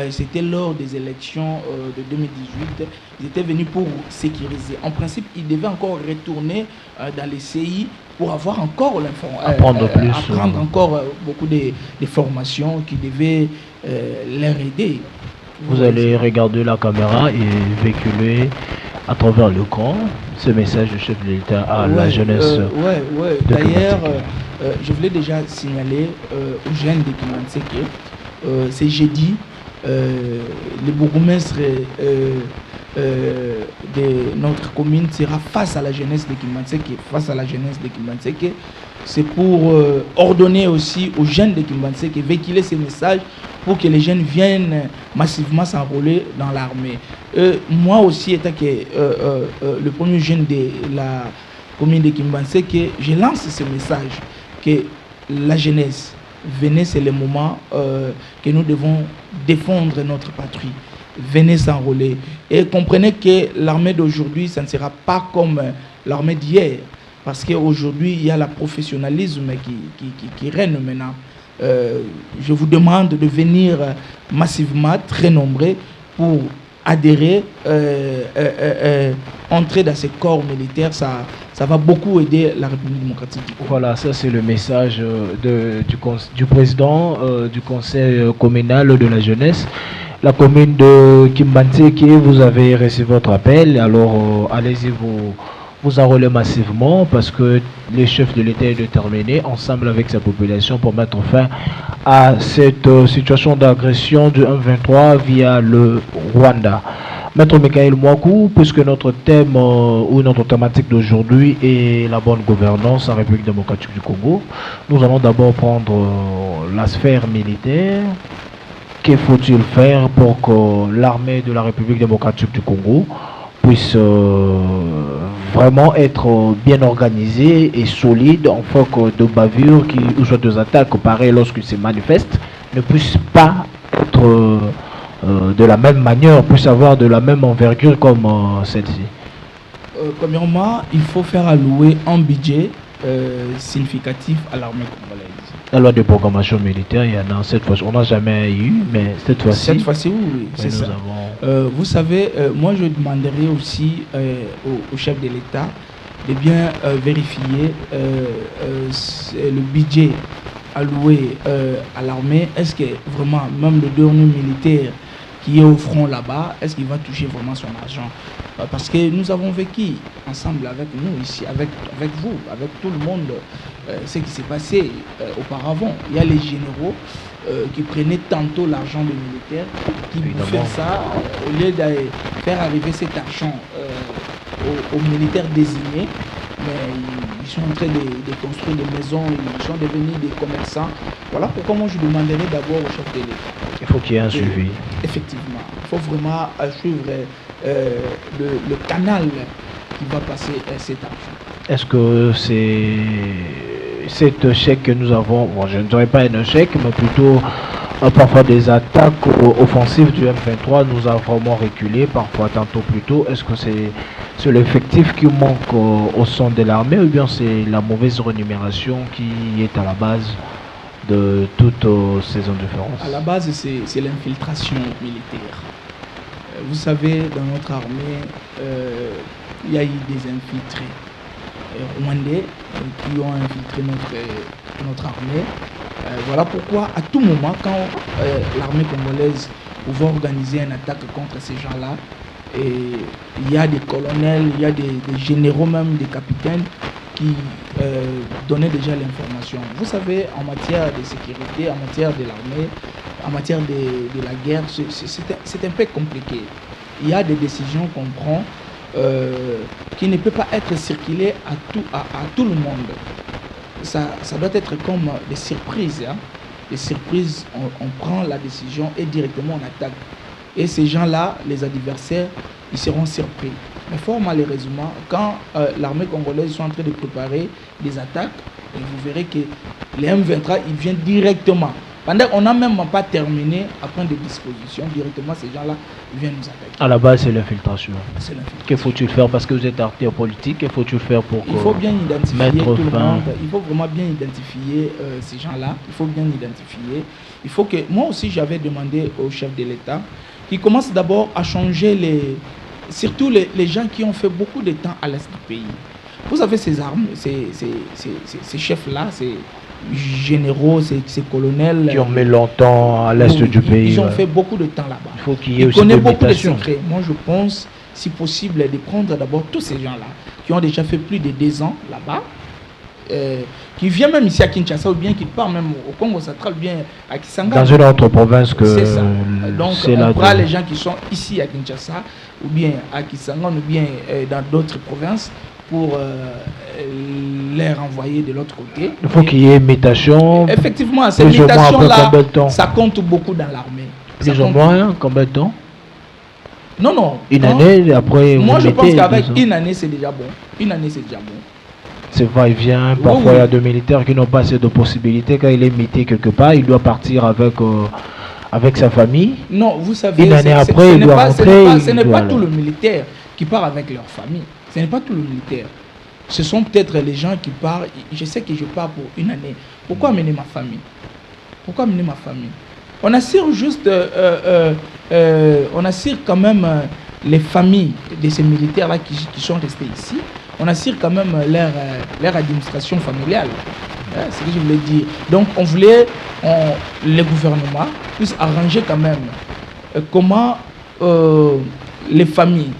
c'était lors des élections de 2018, ils étaient venus pour sécuriser. En principe, ils devaient encore retourner dans les CI pour avoir encore apprendre encore beaucoup de formations qui devaient leur aider. Vous allez regarder la caméra et véhiculer à travers le camp, ce message du chef de l'État à la jeunesse. D'ailleurs, je voulais déjà signaler aux jeunes de Kimbantseke, c'est jeudi, le bourgmestre de notre commune sera face à la jeunesse de Kimbantseke, c'est pour ordonner aussi aux jeunes de Kimbantseke, véhiculer ces messages pour que les jeunes viennent massivement s'enrôler dans l'armée. Moi aussi, étant que le premier jeune de la commune de Kimbantseke, je lance ce message que la jeunesse, venez, c'est le moment que nous devons défendre notre patrie. Venez s'enrôler. Et comprenez que l'armée d'aujourd'hui, ça ne sera pas comme l'armée d'hier. Parce qu'aujourd'hui, il y a le professionnalisme qui règne maintenant. Je vous demande de venir massivement, très nombreux, pour adhérer, entrer dans ces corps militaires. Ça va beaucoup aider la République démocratique. Voilà, ça c'est le message du président du conseil communal de la jeunesse. La commune de Kimbantseke, vous avez reçu votre appel, alors allez-y vous enrôler massivement parce que le chef de l'État est déterminé ensemble avec sa population pour mettre fin à cette situation d'agression du M23 via le Rwanda. Maître Michael Mwakou, puisque notre thème ou notre thématique d'aujourd'hui est la bonne gouvernance en République démocratique du Congo, nous allons d'abord prendre la sphère militaire. Que faut-il faire pour que l'armée de la République démocratique du Congo puisse vraiment être bien organisée et solide en cas de bavure ou soit des attaques pareilles lorsqu'ils se manifestent ne puissent pas être de la même manière, puissent avoir de la même envergure comme celle-ci? Premièrement, il faut faire allouer un budget significatif à l'armée congolaise. La loi de programmation militaire, il y en a cette fois. On n'a jamais eu, mais cette fois-ci. Cette fois-ci, oui, c'est ça. Vous savez, moi je demanderai aussi au chef de l'État de bien vérifier le budget alloué à l'armée. Est-ce que vraiment, même le dernier militaire qui est au front là-bas, est-ce qu'il va toucher vraiment son argent? Parce que nous avons vécu ensemble avec nous ici, avec vous, avec tout le monde, ce qui s'est passé auparavant. Il y a les généraux qui prenaient tantôt l'argent des militaires, qui bouffaient ça, au lieu de faire arriver cet argent aux militaires désignés. Mais ils sont en train de construire des maisons, ils sont devenus des commerçants. Voilà pourquoi moi je demanderai d'abord au chef de l'État. Il faut qu'il y ait un suivi. Effectivement, il faut vraiment suivre le canal qui va passer cet argent. Est-ce que c'est cet chèque que nous avons, bon, je ne dirais pas un chèque, mais plutôt parfois des attaques offensives du M23 nous a vraiment reculé, parfois tantôt plus tôt. Est-ce que c'est l'effectif qui manque au sein de l'armée ou bien c'est la mauvaise rémunération qui est à la base de toutes ces indifférences? À la base, c'est l'infiltration militaire. Vous savez, dans notre armée, il y a eu des infiltrés rwandais qui ont infiltré notre armée. Voilà pourquoi, à tout moment, quand l'armée congolaise pouvait organiser une attaque contre ces gens-là, il y a des colonels, il y a des généraux même, des capitaines qui donnaient déjà l'information. Vous savez, en matière de sécurité, en matière de l'armée, en matière de la guerre, c'est un peu compliqué. Il y a des décisions qu'on prend qui ne peuvent pas être circulées à tout le monde. Ça doit être comme des surprises. Hein. Des surprises, on prend la décision et directement on attaque. Et ces gens-là, les adversaires, ils seront surpris. Mais fort malheureusement, quand l'armée congolaise est en train de préparer des attaques, et vous verrez que les M23, ils viennent directement. Pendant qu'on n'a même pas terminé à prendre des dispositions, directement ces gens-là viennent nous attaquer. À la base, c'est l'infiltration. C'est l'infiltration. Que faut-il faire parce que vous êtes acteur politique? Que faut-il faire pour il faut bien identifier tout le monde. Il faut vraiment bien identifier ces gens-là. Il faut bien identifier. Il faut que moi aussi j'avais demandé au chef de l'État qu'il commence d'abord à changer surtout les gens qui ont fait beaucoup de temps à l'est du pays. Vous avez ces armes, ces chefs-là, ces généraux, ces colonels qui ont mis longtemps à l'est du pays. Ils ont fait beaucoup de temps là-bas. Il faut qu'il y ait aussi beaucoup de secrets. Moi, je pense si possible, de prendre d'abord tous ces gens-là qui ont déjà fait plus de 2 ans là-bas, qui viennent même ici à Kinshasa ou bien qui partent même au Congo central, bien à Kisangani. Dans une autre province que... C'est ça. Donc on prend les gens qui sont ici à Kinshasa ou bien à Kisangani ou bien dans d'autres provinces pour les renvoyer de l'autre côté. Il faut qu'il y ait mutation. Effectivement, ces mutations-là, ça compte beaucoup dans l'armée. Plus ou moins, combien de temps? Non. Une année, après... Moi, je pense qu'avec une année, c'est déjà bon. Une année, c'est déjà bon. C'est va-et-vient. Parfois, il y a des militaires qui n'ont pas assez de possibilités. Quand il est muté quelque part, il doit partir avec sa famille. Non, vous savez, une année après, il doit rentrer. Ce n'est pas tout le militaire qui part avec leur famille. Ce n'est pas tout le militaire. Ce sont peut-être les gens qui partent. Je sais que je pars pour une année. Pourquoi amener ma famille? Pourquoi amener ma famille? On assure juste, on assure quand même les familles de ces militaires-là qui sont restés ici. On assure quand même leur administration familiale. C'est ce que je voulais dire. Donc on voulait, le gouvernement puisse arranger quand même comment les familles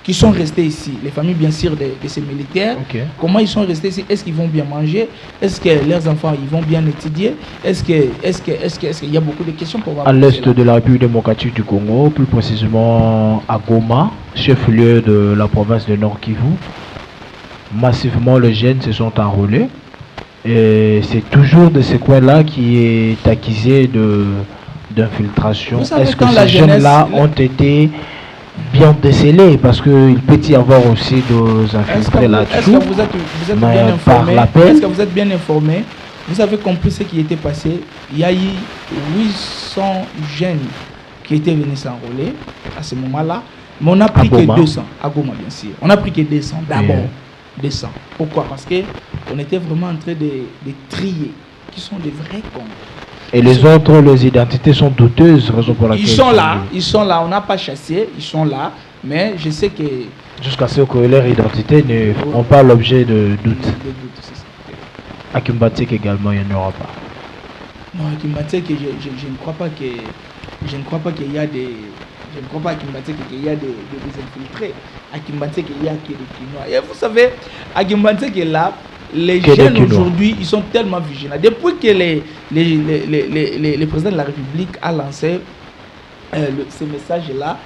qui sont restés ici, les familles bien sûr de ces militaires, comment ils sont restés ici, est-ce qu'ils vont bien manger, est-ce que leurs enfants ils vont bien étudier, est-ce qu'il y a beaucoup de questions pour voir. À l'est de la République démocratique du Congo, plus précisément à Goma, chef-lieu de la province de Nord Kivu, massivement les jeunes se sont enrôlés et c'est toujours de ces coins-là qui est accusé d'infiltration. Est-ce que ces jeunes-là ont été bien décelés, parce qu'il peut y avoir aussi des infiltrés là-dessous? Est-ce que vous êtes bien informé? Est-ce que vous êtes bien informé? Vous avez compris ce qui était passé. Il y a eu 800 jeunes qui étaient venus s'enrôler à ce moment-là, mais on n'a pris que 200. À Goma, bien sûr. On n'a pris que 200 d'abord. 200. Pourquoi? Parce qu'on était vraiment en train de trier qui sont des vrais Congolais. Et les autres, les identités sont douteuses, raison pour laquelle... Ils sont là, on n'a pas chassé, ils sont là, mais je sais que... Jusqu'à ce que leur identité ne font pas l'objet de doute. À Kimbatek également, il n'y en aura pas. Non, à Kimbatek, je ne crois pas qu'il y a des... Je ne crois pas à Kimbatek qu'il y a des infiltrés. À Kimbatek, il y a que des Kinois. Et vous savez, à Kimbatek, là, les jeunes aujourd'hui, ils sont tellement vigilants. Depuis que le président de la République a lancé ce message-là,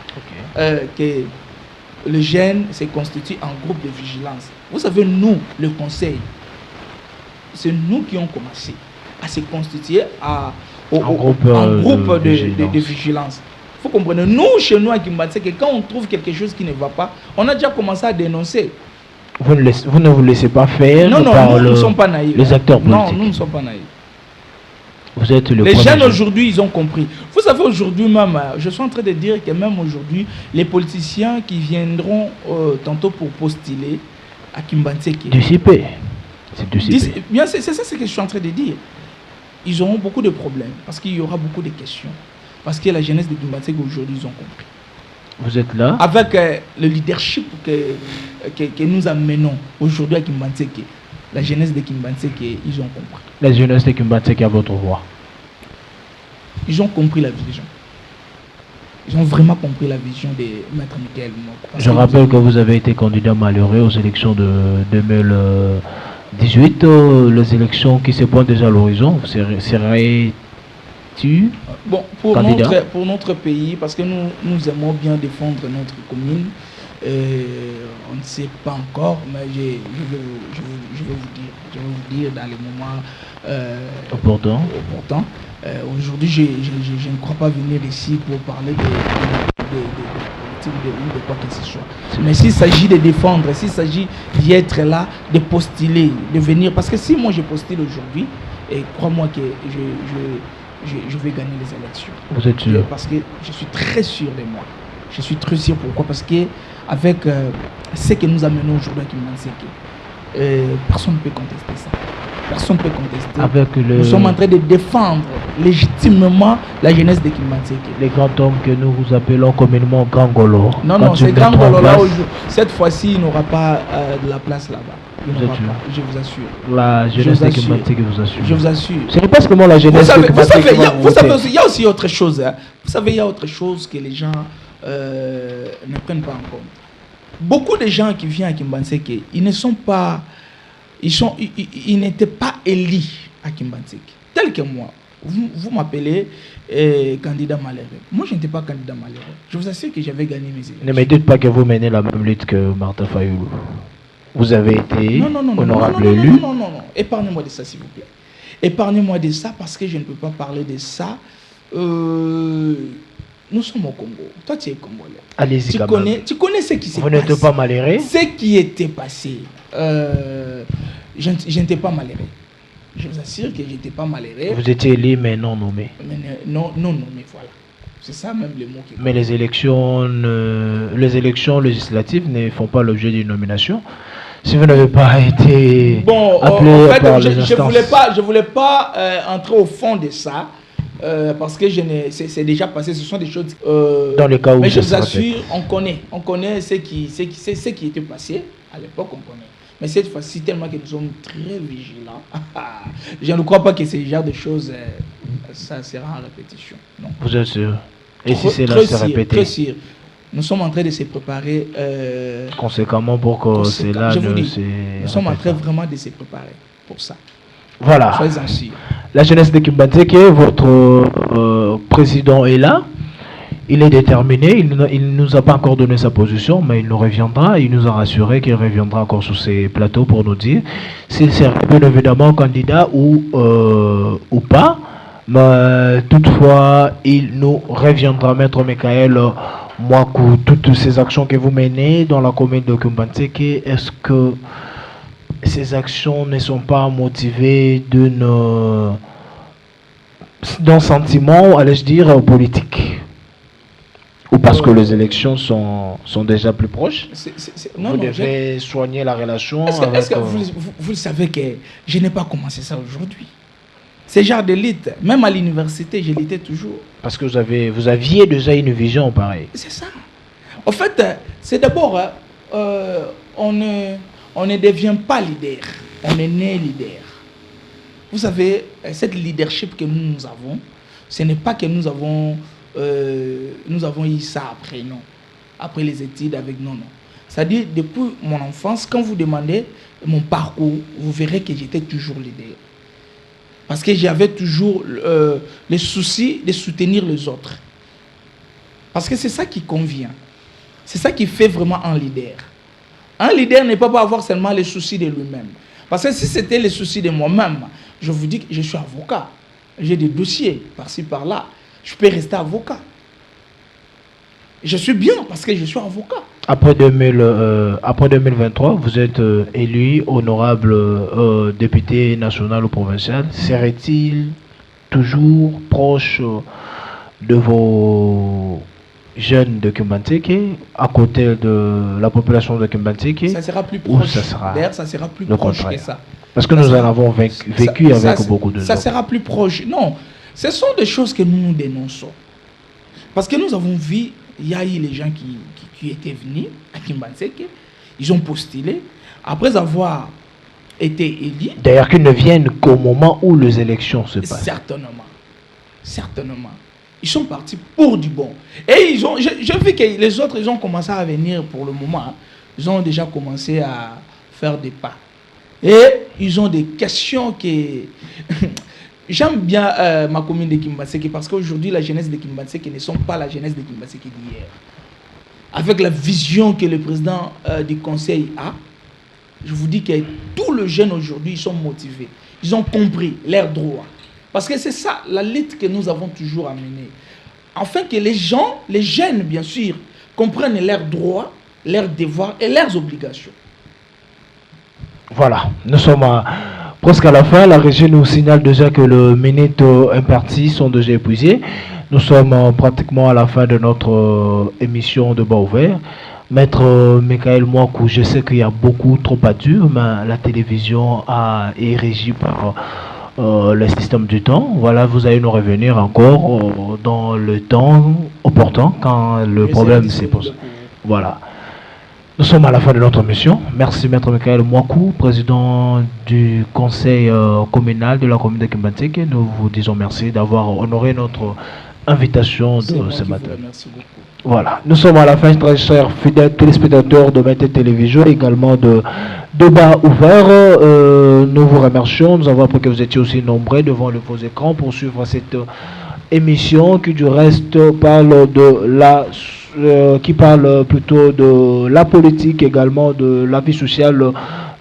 que le jeune se constitue en groupe de vigilance. Vous savez, nous, le conseil, c'est nous qui avons commencé à se constituer en groupe de vigilance. Il faut comprendre, nous, chez nous à Kimbatek, quand on trouve quelque chose qui ne va pas, on a déjà commencé à dénoncer. Vous ne vous laissez pas faire par nous ne sommes pas naïfs. Les acteurs politiques. Non, nous ne sommes pas naïfs. Vous êtes les jeunes aujourd'hui, ils ont compris. Vous savez, aujourd'hui même, je suis en train de dire que même aujourd'hui, les politiciens qui viendront tantôt pour postuler à Kimbatek. Du CP. C'est du CP. Bien, c'est ça ce que je suis en train de dire. Ils auront beaucoup de problèmes parce qu'il y aura beaucoup de questions. Parce que la jeunesse de Kimbatek aujourd'hui, ils ont compris. Vous êtes là? Avec le leadership que nous amenons aujourd'hui à Kimbatek, la jeunesse de Kimbatek, ils ont compris. La jeunesse de Kimbatek à votre voix. Ils ont compris la vision. Ils ont vraiment compris la vision de Maître Michael Mwako. Je rappelle que vous avez été candidat malheureux aux élections de 2018, les élections qui se pointent déjà à l'horizon. Serais-tu bon, pour notre pays, parce que nous aimons bien défendre notre commune, on ne sait pas encore, mais je vais vous dire dans les moments opportuns. Aujourd'hui, je ne crois pas venir ici pour parler de quoi que ce soit. Mais s'il s'agit de défendre, s'il s'agit d'y être là, de postuler, de venir, parce que si moi je postule aujourd'hui, et crois-moi que je vais gagner les élections. Vous êtes sûr? Parce que je suis très sûr de moi. Je suis très sûr. Pourquoi? Parce que avec ce que nous amenons aujourd'hui à Kimbatek, personne ne peut contester ça. Personne ne peut contester. Nous sommes en train de défendre légitimement la jeunesse de Kimbatek. Les grands hommes que nous vous appelons communément Grand Golo. Non, c'est Grand Golo là. Cette fois-ci, il n'aura pas de la place là-bas. Je vous assure. La jeunesse de Kimbatek vous assure. Je vous assure. Ce n'est pas seulement la jeunesse de Kimbatek. Vous savez, il y a aussi autre chose. Hein. Vous savez, il y a autre chose que les gens ne prennent pas en compte. beaucoup de gens qui viennent à Kimbantseke, ils ne sont pas, ils n'étaient pas élus à Kimbantseke. Tel que moi, vous m'appelez candidat malheureux. Moi, je n'étais pas candidat malheureux. Je vous assure que j'avais gagné mes élections. Ne me dites pas que vous menez la même lutte que Martin Fayoulou. Vous avez été honorable élu. Non. Épargnez-moi de ça, s'il vous plaît. Épargnez-moi de ça parce que je ne peux pas parler de ça. Nous sommes au Congo. Toi, tu es congolais. Allez-y, tu connais ce qui s'est passé. Vous n'êtes pas malheureux? Ce qui était passé. Je n'étais pas malheureux. Je vous assure que je n'étais pas malheureux. Vous étiez élu mais non nommé. Non nommé, voilà. C'est ça même le mot qui... Mais les élections législatives ne font pas l'objet d'une nomination. Si vous n'avez pas été appelé en fait, par les instances... Je voulais pas entrer au fond de ça. Parce que c'est déjà passé, ce sont des choses... dans le cas où mais je vous assure, on connaît ce qui était passé. À l'époque, on connaît. Mais cette fois-ci, tellement que nous sommes très vigilants, je ne crois pas que ce genre de choses, ça sera en répétition. Non. Vous êtes sûr? Et si c'est là, c'est répété? Très sûr. Nous sommes en train de se préparer... conséquemment pour que cela je vous dis, nous sommes en train pas. vraiment de se préparer pour ça. Voilà. Soyez-en sûrs. La jeunesse de Kimbantseke, votre président est là. Il est déterminé. Il ne nous a pas encore donné sa position, mais il nous reviendra. Il nous a rassuré qu'il reviendra encore sur ces plateaux pour nous dire s'il sera bien évidemment candidat ou pas. Mais toutefois, il nous reviendra, Maître Michael Mwakou. Toutes ces actions que vous menez dans la commune de Kimbantseke, est-ce que ces actions ne sont pas motivées d'un sentiment, allais-je dire, politique? Ou parce que les élections sont déjà plus proches? Vous devez soigner la relation est-ce que vous le savez que je n'ai pas commencé ça aujourd'hui? C'est genre d'élite. Même à l'université, je l'étais toujours. Parce que vous aviez déjà une vision pareille. C'est ça. En fait, c'est d'abord, on ne devient pas leader. On est né leader. Vous savez, cette leadership que nous avons, ce n'est pas que nous avons eu ça après, non. Après les études avec non. C'est-à-dire, depuis mon enfance, quand vous demandez mon parcours, vous verrez que j'étais toujours leader. Parce que j'avais toujours le souci de soutenir les autres. Parce que c'est ça qui convient. C'est ça qui fait vraiment un leader. Un leader ne peut pas avoir seulement les soucis de lui-même. Parce que si c'était les soucis de moi-même, je vous dis que je suis avocat. J'ai des dossiers par-ci, par-là. Je peux rester avocat. Je suis bien parce que je suis avocat. Après 2023, vous êtes élu honorable député national ou provincial. Serait-il toujours proche de vos jeunes de Kimbantseke, à côté de la population de Kimbantseke? Ça sera plus proche. D'ailleurs, ça sera plus proche que ça. Parce que nous en avons vécu avec beaucoup de gens. Ça sera plus proche. Non, ce sont des choses que nous dénonçons. Parce que nous avons vu, il y a eu les gens qui étaient venus à Kimbantseke, ils ont postulé, après avoir été élus. D'ailleurs, qu'ils ne viennent qu'au moment où les élections se passent. Certainement. Ils sont partis pour du bon. Et j'ai vu que les autres, ils ont commencé à venir pour le moment. Hein. Ils ont déjà commencé à faire des pas. Et ils ont des questions que... J'aime bien ma commune de Kimbantseke parce qu'aujourd'hui, la jeunesse de Kimbantseke ne sont pas la jeunesse de Kimbantseke d'hier. Avec la vision que le président du conseil a, je vous dis que tous les jeunes aujourd'hui, ils sont motivés. Ils ont compris leurs droits. Parce que c'est ça, la lutte que nous avons toujours amenée. Afin que les jeunes, bien sûr, comprennent leurs droits, leurs devoirs et leurs obligations. Voilà, nous sommes presque à la fin. La régie nous signale déjà que les minutes imparties sont déjà épuisées. Nous sommes pratiquement à la fin de notre émission de Bas Ouvert. Maître Michael Mwakou, je sais qu'il y a beaucoup trop à dire, mais la télévision est régie par le système du temps. Voilà, vous allez nous revenir encore dans le temps opportun quand le problème se pose. Voilà. Nous sommes à la fin de notre mission. Merci Maître Michael Mwakou, président du conseil communal de la commune de Kimbantseke. Nous vous disons merci d'avoir honoré notre invitation de ce matin. Merci beaucoup. Voilà, nous sommes à la fin, très chers fidèles téléspectateurs de Mété Télévision, également de débat ouvert. Nous vous remercions, nous avons appris que vous étiez aussi nombreux devant vos écrans pour suivre cette émission qui du reste parle de la qui parle plutôt de la politique, également de la vie sociale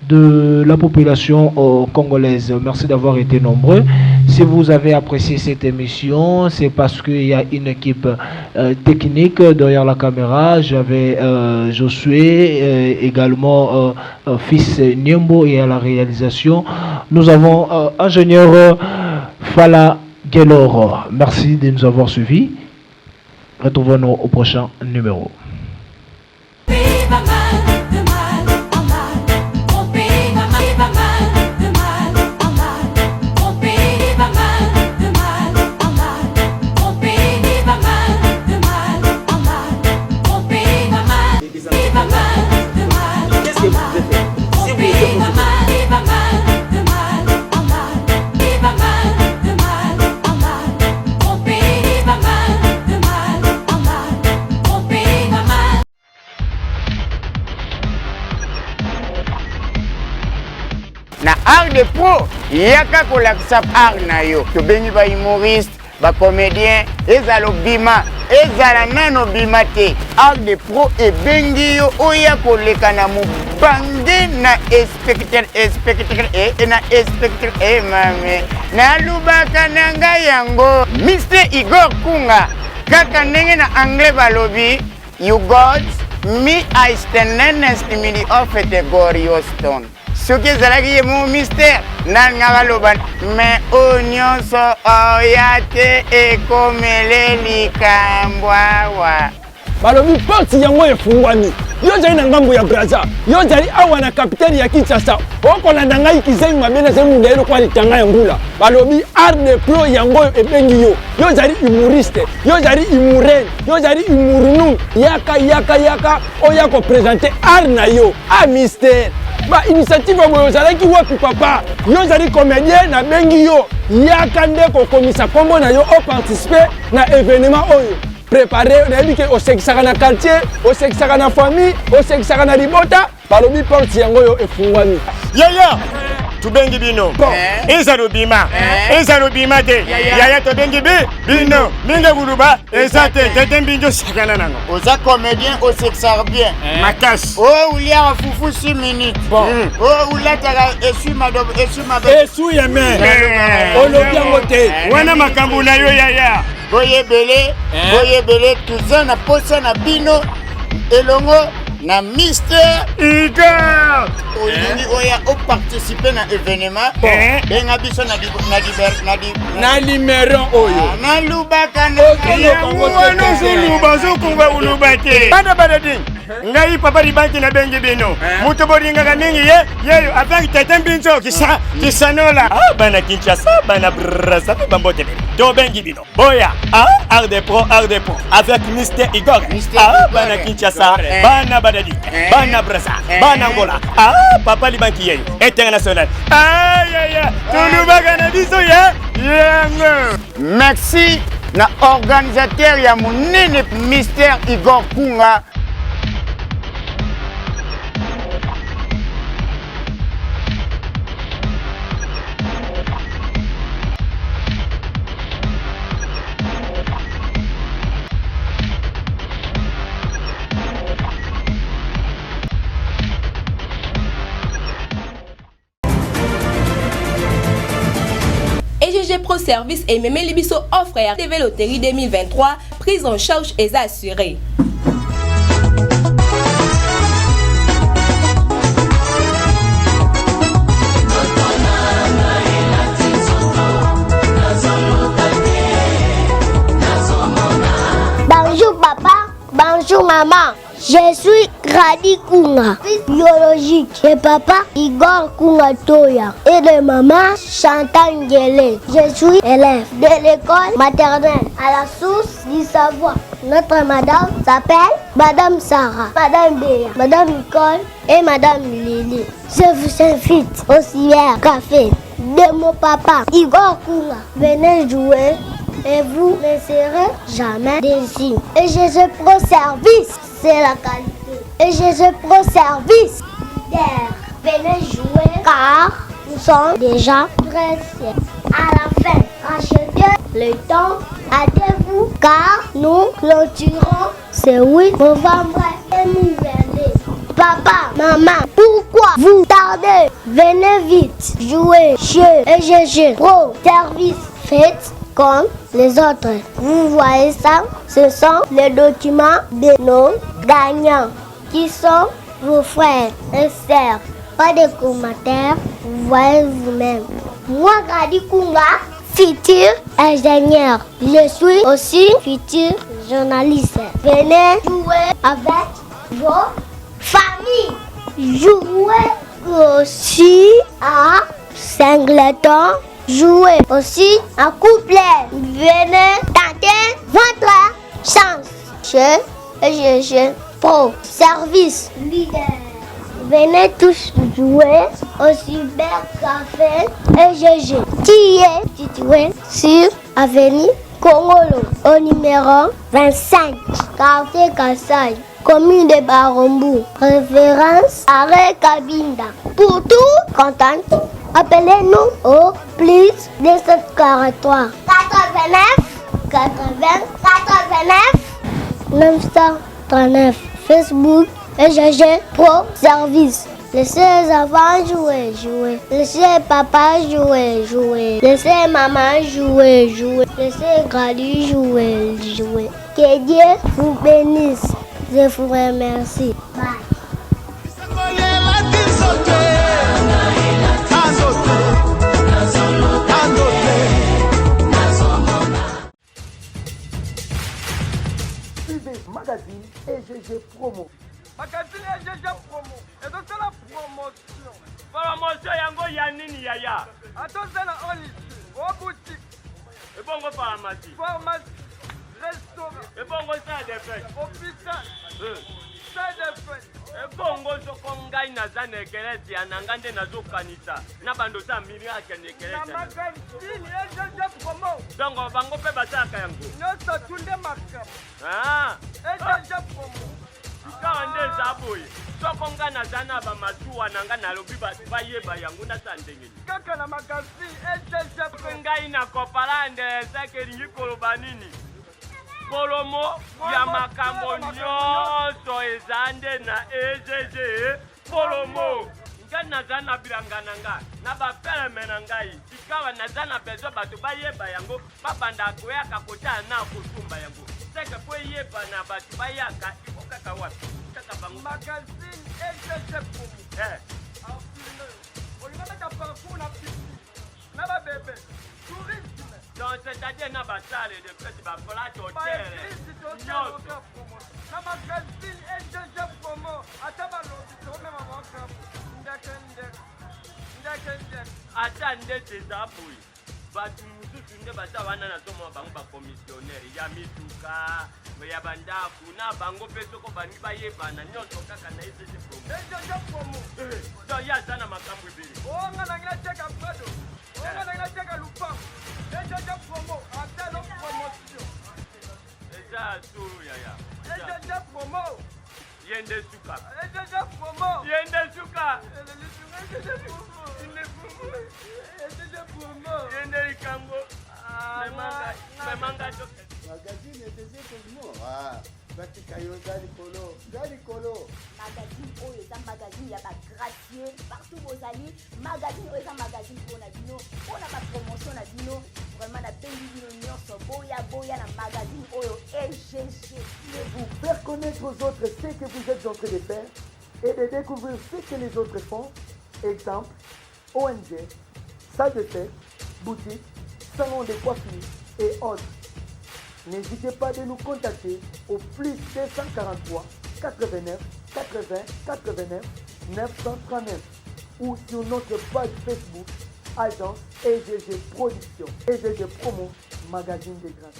de la population congolaise. Merci d'avoir été nombreux. Si vous avez apprécié cette émission, c'est parce qu'il y a une équipe technique derrière la caméra. J'avais Josué, également fils Niembo, et à la réalisation, nous avons ingénieur Fala Gelor. Merci de nous avoir suivis. Retrouvons-nous au prochain numéro. Na art de pro yaka kolakisa art na yo tobengi ba humoriste ba comédien ezala bima ezala nano bima te art de pro ebengi yo oya koleka na mubange na spectateur mame na lubaka na ngai yango Mr. Igor Kunga kaka ndenge na anglais balobi you got me I stand next to me of the glorious stone. Ce qui est là qui est mon mystère, Nangaloban, mais oignon so oyate et comme les likambwawa. Balobi porte yango efungwani. Yo zali na ngambo ya Brazza. Yo zali awa na capitaine ya Kinshasa. Oko na ndangai kizengi mabena ze mundelo kwa litanga ya ngula. Balobi art de pro yango ebengi yo. Yo zali humoriste, yo zali humorel, yo zali humorunu. Yaka oya ko présenter art na yo. Ah mystère. Ba initiative boyo zalaki wapi papa. Yo zali comédien na bengi yo. Yaka nde ko komisa kombo na yo o participer na événement oyo. Préparer, on a dit que au sexe na quartier, au sexe na famille, au sexe na libota, balobi porte yango yo efungwani. Yaya, tu bengi bino. Ezalo bima. Ezalo bima de. Yaya to bengi bino. Minga guruba, ezate tete mbinjo sakana nango. Oza comédien au sexe bien. Makas. Oh, il y a fufu 6 minutes. Bon. Oh, ula tara esu madobe, esu mabe. Esu yeme. Olobi ngote. Wana makambu na yo yaya. Boye belé tuza na posa na bino elongo na Mr. Igor. Olingi oya o participer na événement. Benga biso na numéro oyo. Na lubaka na wana zuluba zokunga ulubate. Bana ding. Ngai papa ribanki na bengi bino. Muto boringa ka mingi ye avec tete mbinzo kisanola. Ah bana Kinshasa bana Brazza bambote. Do bengi bino. Boya art de pro avec Mr. Igor. Ah bana Kinshasa bana badadi bana Brazza bana Angola. Ah papa libanki ye international. Ah ya tulubaga na biso ya. Merci na organisateur ya munene Mr. Igor Kunga. EGG Pro Service et Mémé Libiso offre RTV Loterie 2023, prise en charge et assurée. Bonjour papa, bonjour maman. Je suis Radi Kunga, biologique. Et papa, Igor Kunga Toya. Et de maman, Chantal Ngele. Je suis élève de l'école maternelle à la source du savoir. Notre madame s'appelle Madame Sarah, Madame Béa, Madame Nicole et Madame Lily. Je vous invite au cyber café de mon papa, Igor Kunga. Venez jouer et vous ne serez jamais déçus. Et GG Pro Service, c'est la qualité. Et GG Pro Service, venez jouer car nous sommes déjà pressés. À la fin, achetez le temps, hâtez-vous car nous clôturons ce 8 novembre 2022. Papa, maman, pourquoi vous tardez? Venez vite jouer chez EGG Pro Service. Faites comme les autres. Vous voyez ça? Ce sont les documents de nos gagnants qui sont vos frères et sœurs. Pas de commentaires, vous voyez vous-même. Moi, Grady Kunga, futur ingénieur. Je suis aussi futur journaliste. Venez jouer avec vos familles. Jouez aussi à singleton. Jouez aussi en couplet. Venez tenter votre chance chez EGG Pro Service Leader. Venez tous jouer au cybercafé EGG qui est situé sur avenue Congolo au numéro 25, quartier Kassai, commune de Barombu, référence arrêt Kabinda. Pour tout contact, appelez-nous au plus 243 89 80 89 939. Facebook EGG Pro Service. Laissez les enfants jouer. Laissez papa jouer. Laissez maman jouer. Laissez Grady jouer. Que Dieu vous bénisse. Je vous remercie. Bye. Magazine EGG Promo. Magazine EGG Promo. Et donc c'est la promotion. Promotion yango ya nini yaya? Attention na oli. Au boutique. Et bongo pharmacie. Pharmacie. Restaurant. Et bongo salle de fête. Hôpital. Salle de fête. Et bongo sokongai na zane ekelesi anangande nazo kanisa. Na bando sa miracle nekelesi. Na magazine EGG Promo. Donc bango pe bataka yango. Noso tunde makam. Ah. EGG Promo. Kande zaboye. Sokonga na zana ba masuwa nanga na lobi ba yeba yango na sandengeni. Kaka na magazine EGG ngai na kopalande sakeli kolobanini. Kolomo ya makambo nyonso ezande na EGG Kolomo. Ngana zana bilangana nga na ba peleme na ngai. Sikawa na zana bezo bato ba yeba yango babanda koyaka kota na kusumba yango. Seke po yeba na bato ba yaka ikokaka wapi. Kaka bango magazine EGG Promo. Olinga parcours na piscine. Na ba bébé. Tourisme. Donc c'est-à-dire na ba salle de fête ba kola hôtel. Na magazine EGG Promo. Ata ba lobi to me mama ka. Ndakende. Ata ndete zaboyi. Batu mususu nde bata wana na tomo bango ba commissionnaire ya mituka ya bandaku na bango peso ko bani ba yebana nyoto kaka na EGG Promo. EGG Promo. Donc ya sana makambo ebele. Oh ngana ngila cheka kwado. Oh ngana ngila cheka lupa. EGG Promo atelo promotion. Eza suru yaya. EGG Promo. Yende suka. EGG Promo. Yende suka. EGG Promo. EGG Promo. Yende ikango. Memanga to. Magazine EGG Promo. Ah, batika yo dali kolo. Magazine oyo eza magazine ya ba gracieux partout vos alliés. Magazine oyo eza magazine pour na bino, pour na ba promotion na bino. Vraiment na bengi bino nyonso boya na magazine oyo EGG. Vous faire connaître aux autres ce que vous êtes en train de faire et de découvrir ce que les autres font. Exemple, ONG, salle de fête, boutique, salon de coiffure et autres. N'hésitez pas de nous contacter au plus 243 89 80 89 939 ou sur notre page Facebook Agence EGG Production, EGG Promo, magazine des grands.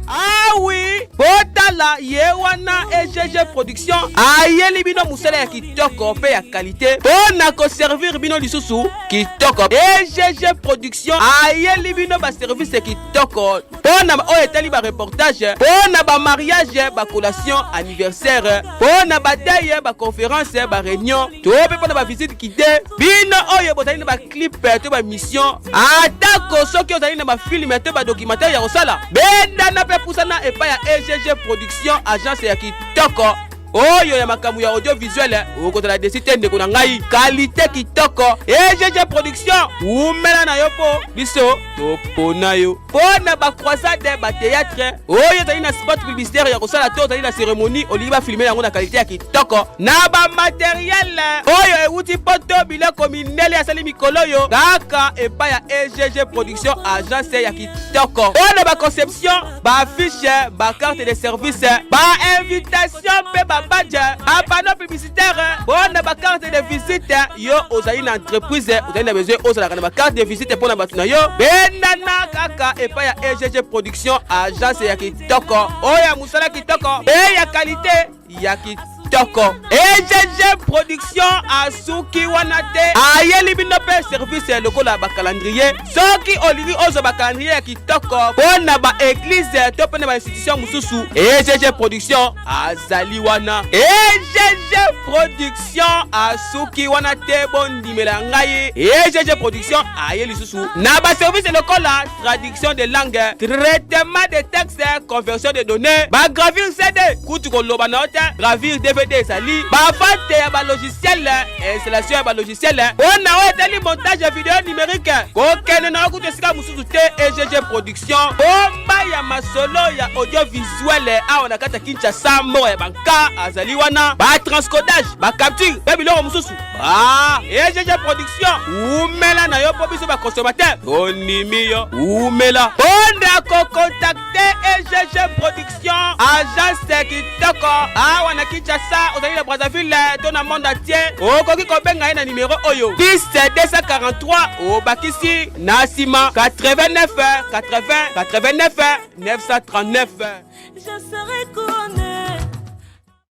Ah oui, Bota tala yewana EGG production ayeli bino musala ya kitoko pe ya qualité pona ko servir bino lisusu kitoko. EGG production ayeli bino ba service kitoko pona o etali ba reportage pona ba mariage ba collation anniversaire pona ba deuil ba conférence ba réunion to pe pona ba visite kité bino oyo botali na ba clip to ba mission atako soki ozali na ba film to ba documentaire ya kosala benda na pe pusana epa ya EGG production agence ya kitoko oyo ya makambo ya audiovisuel okotala desite ndeko na ngai qualité kitoko. EGG production umela na yo po biso topona yo pona ba croisade ba théâtre oyo tali na spot publicitaire ya kosala to tali na cérémonie oliba filmer yango na qualité ya kitoko na ba matériel oyo euti poto biloko minele ya sali mikolo yo kaka epa ya EGG production agence ya kitoko pona ba conception ba affiche ba carte de service ba invitation pe ba badge a panneau publicitaire pona ba carte de visite yo ozali na entreprise ozali na besoin ozala na ba carte de visite pona batu na yo benana kaka epa ya EGG production agence ya kitoko oya musala kitoko pe ya qualité ya kitoko. EGG production asuki wanate ayeli bino pe service lokola ba calendrier soki olili ozo ba calendrier ya kitoko pona ba église to pona ba institution mususu EGG production azali wana. EGG production asuki wanate bondimela ngai EGG production ayeli susu na ba service lokola traduction de langue traitement de texte conversion de données ba gravure CD kutu koloba na hote gravure DVD sali ba vente ya ba logiciel installation ya ba logiciel on a etali montage vidéo numérique kokene na kutu sika mususu te EGG production bomba ya masolo ya audiovisuel a on akata Kinshasa mo ya banka azali wana ba transcodage ba capture ba biloko mususu EGG production umela na yo po biso ba consommateur onimi yo umela onda ko contacter EGG production agence kitoko wana Kinshasa ozali na Brazzaville to na monde entier okoki kobenga ye na numéro oyo 10 243 obakisi na sima 89 80 89 939. Je serai couronné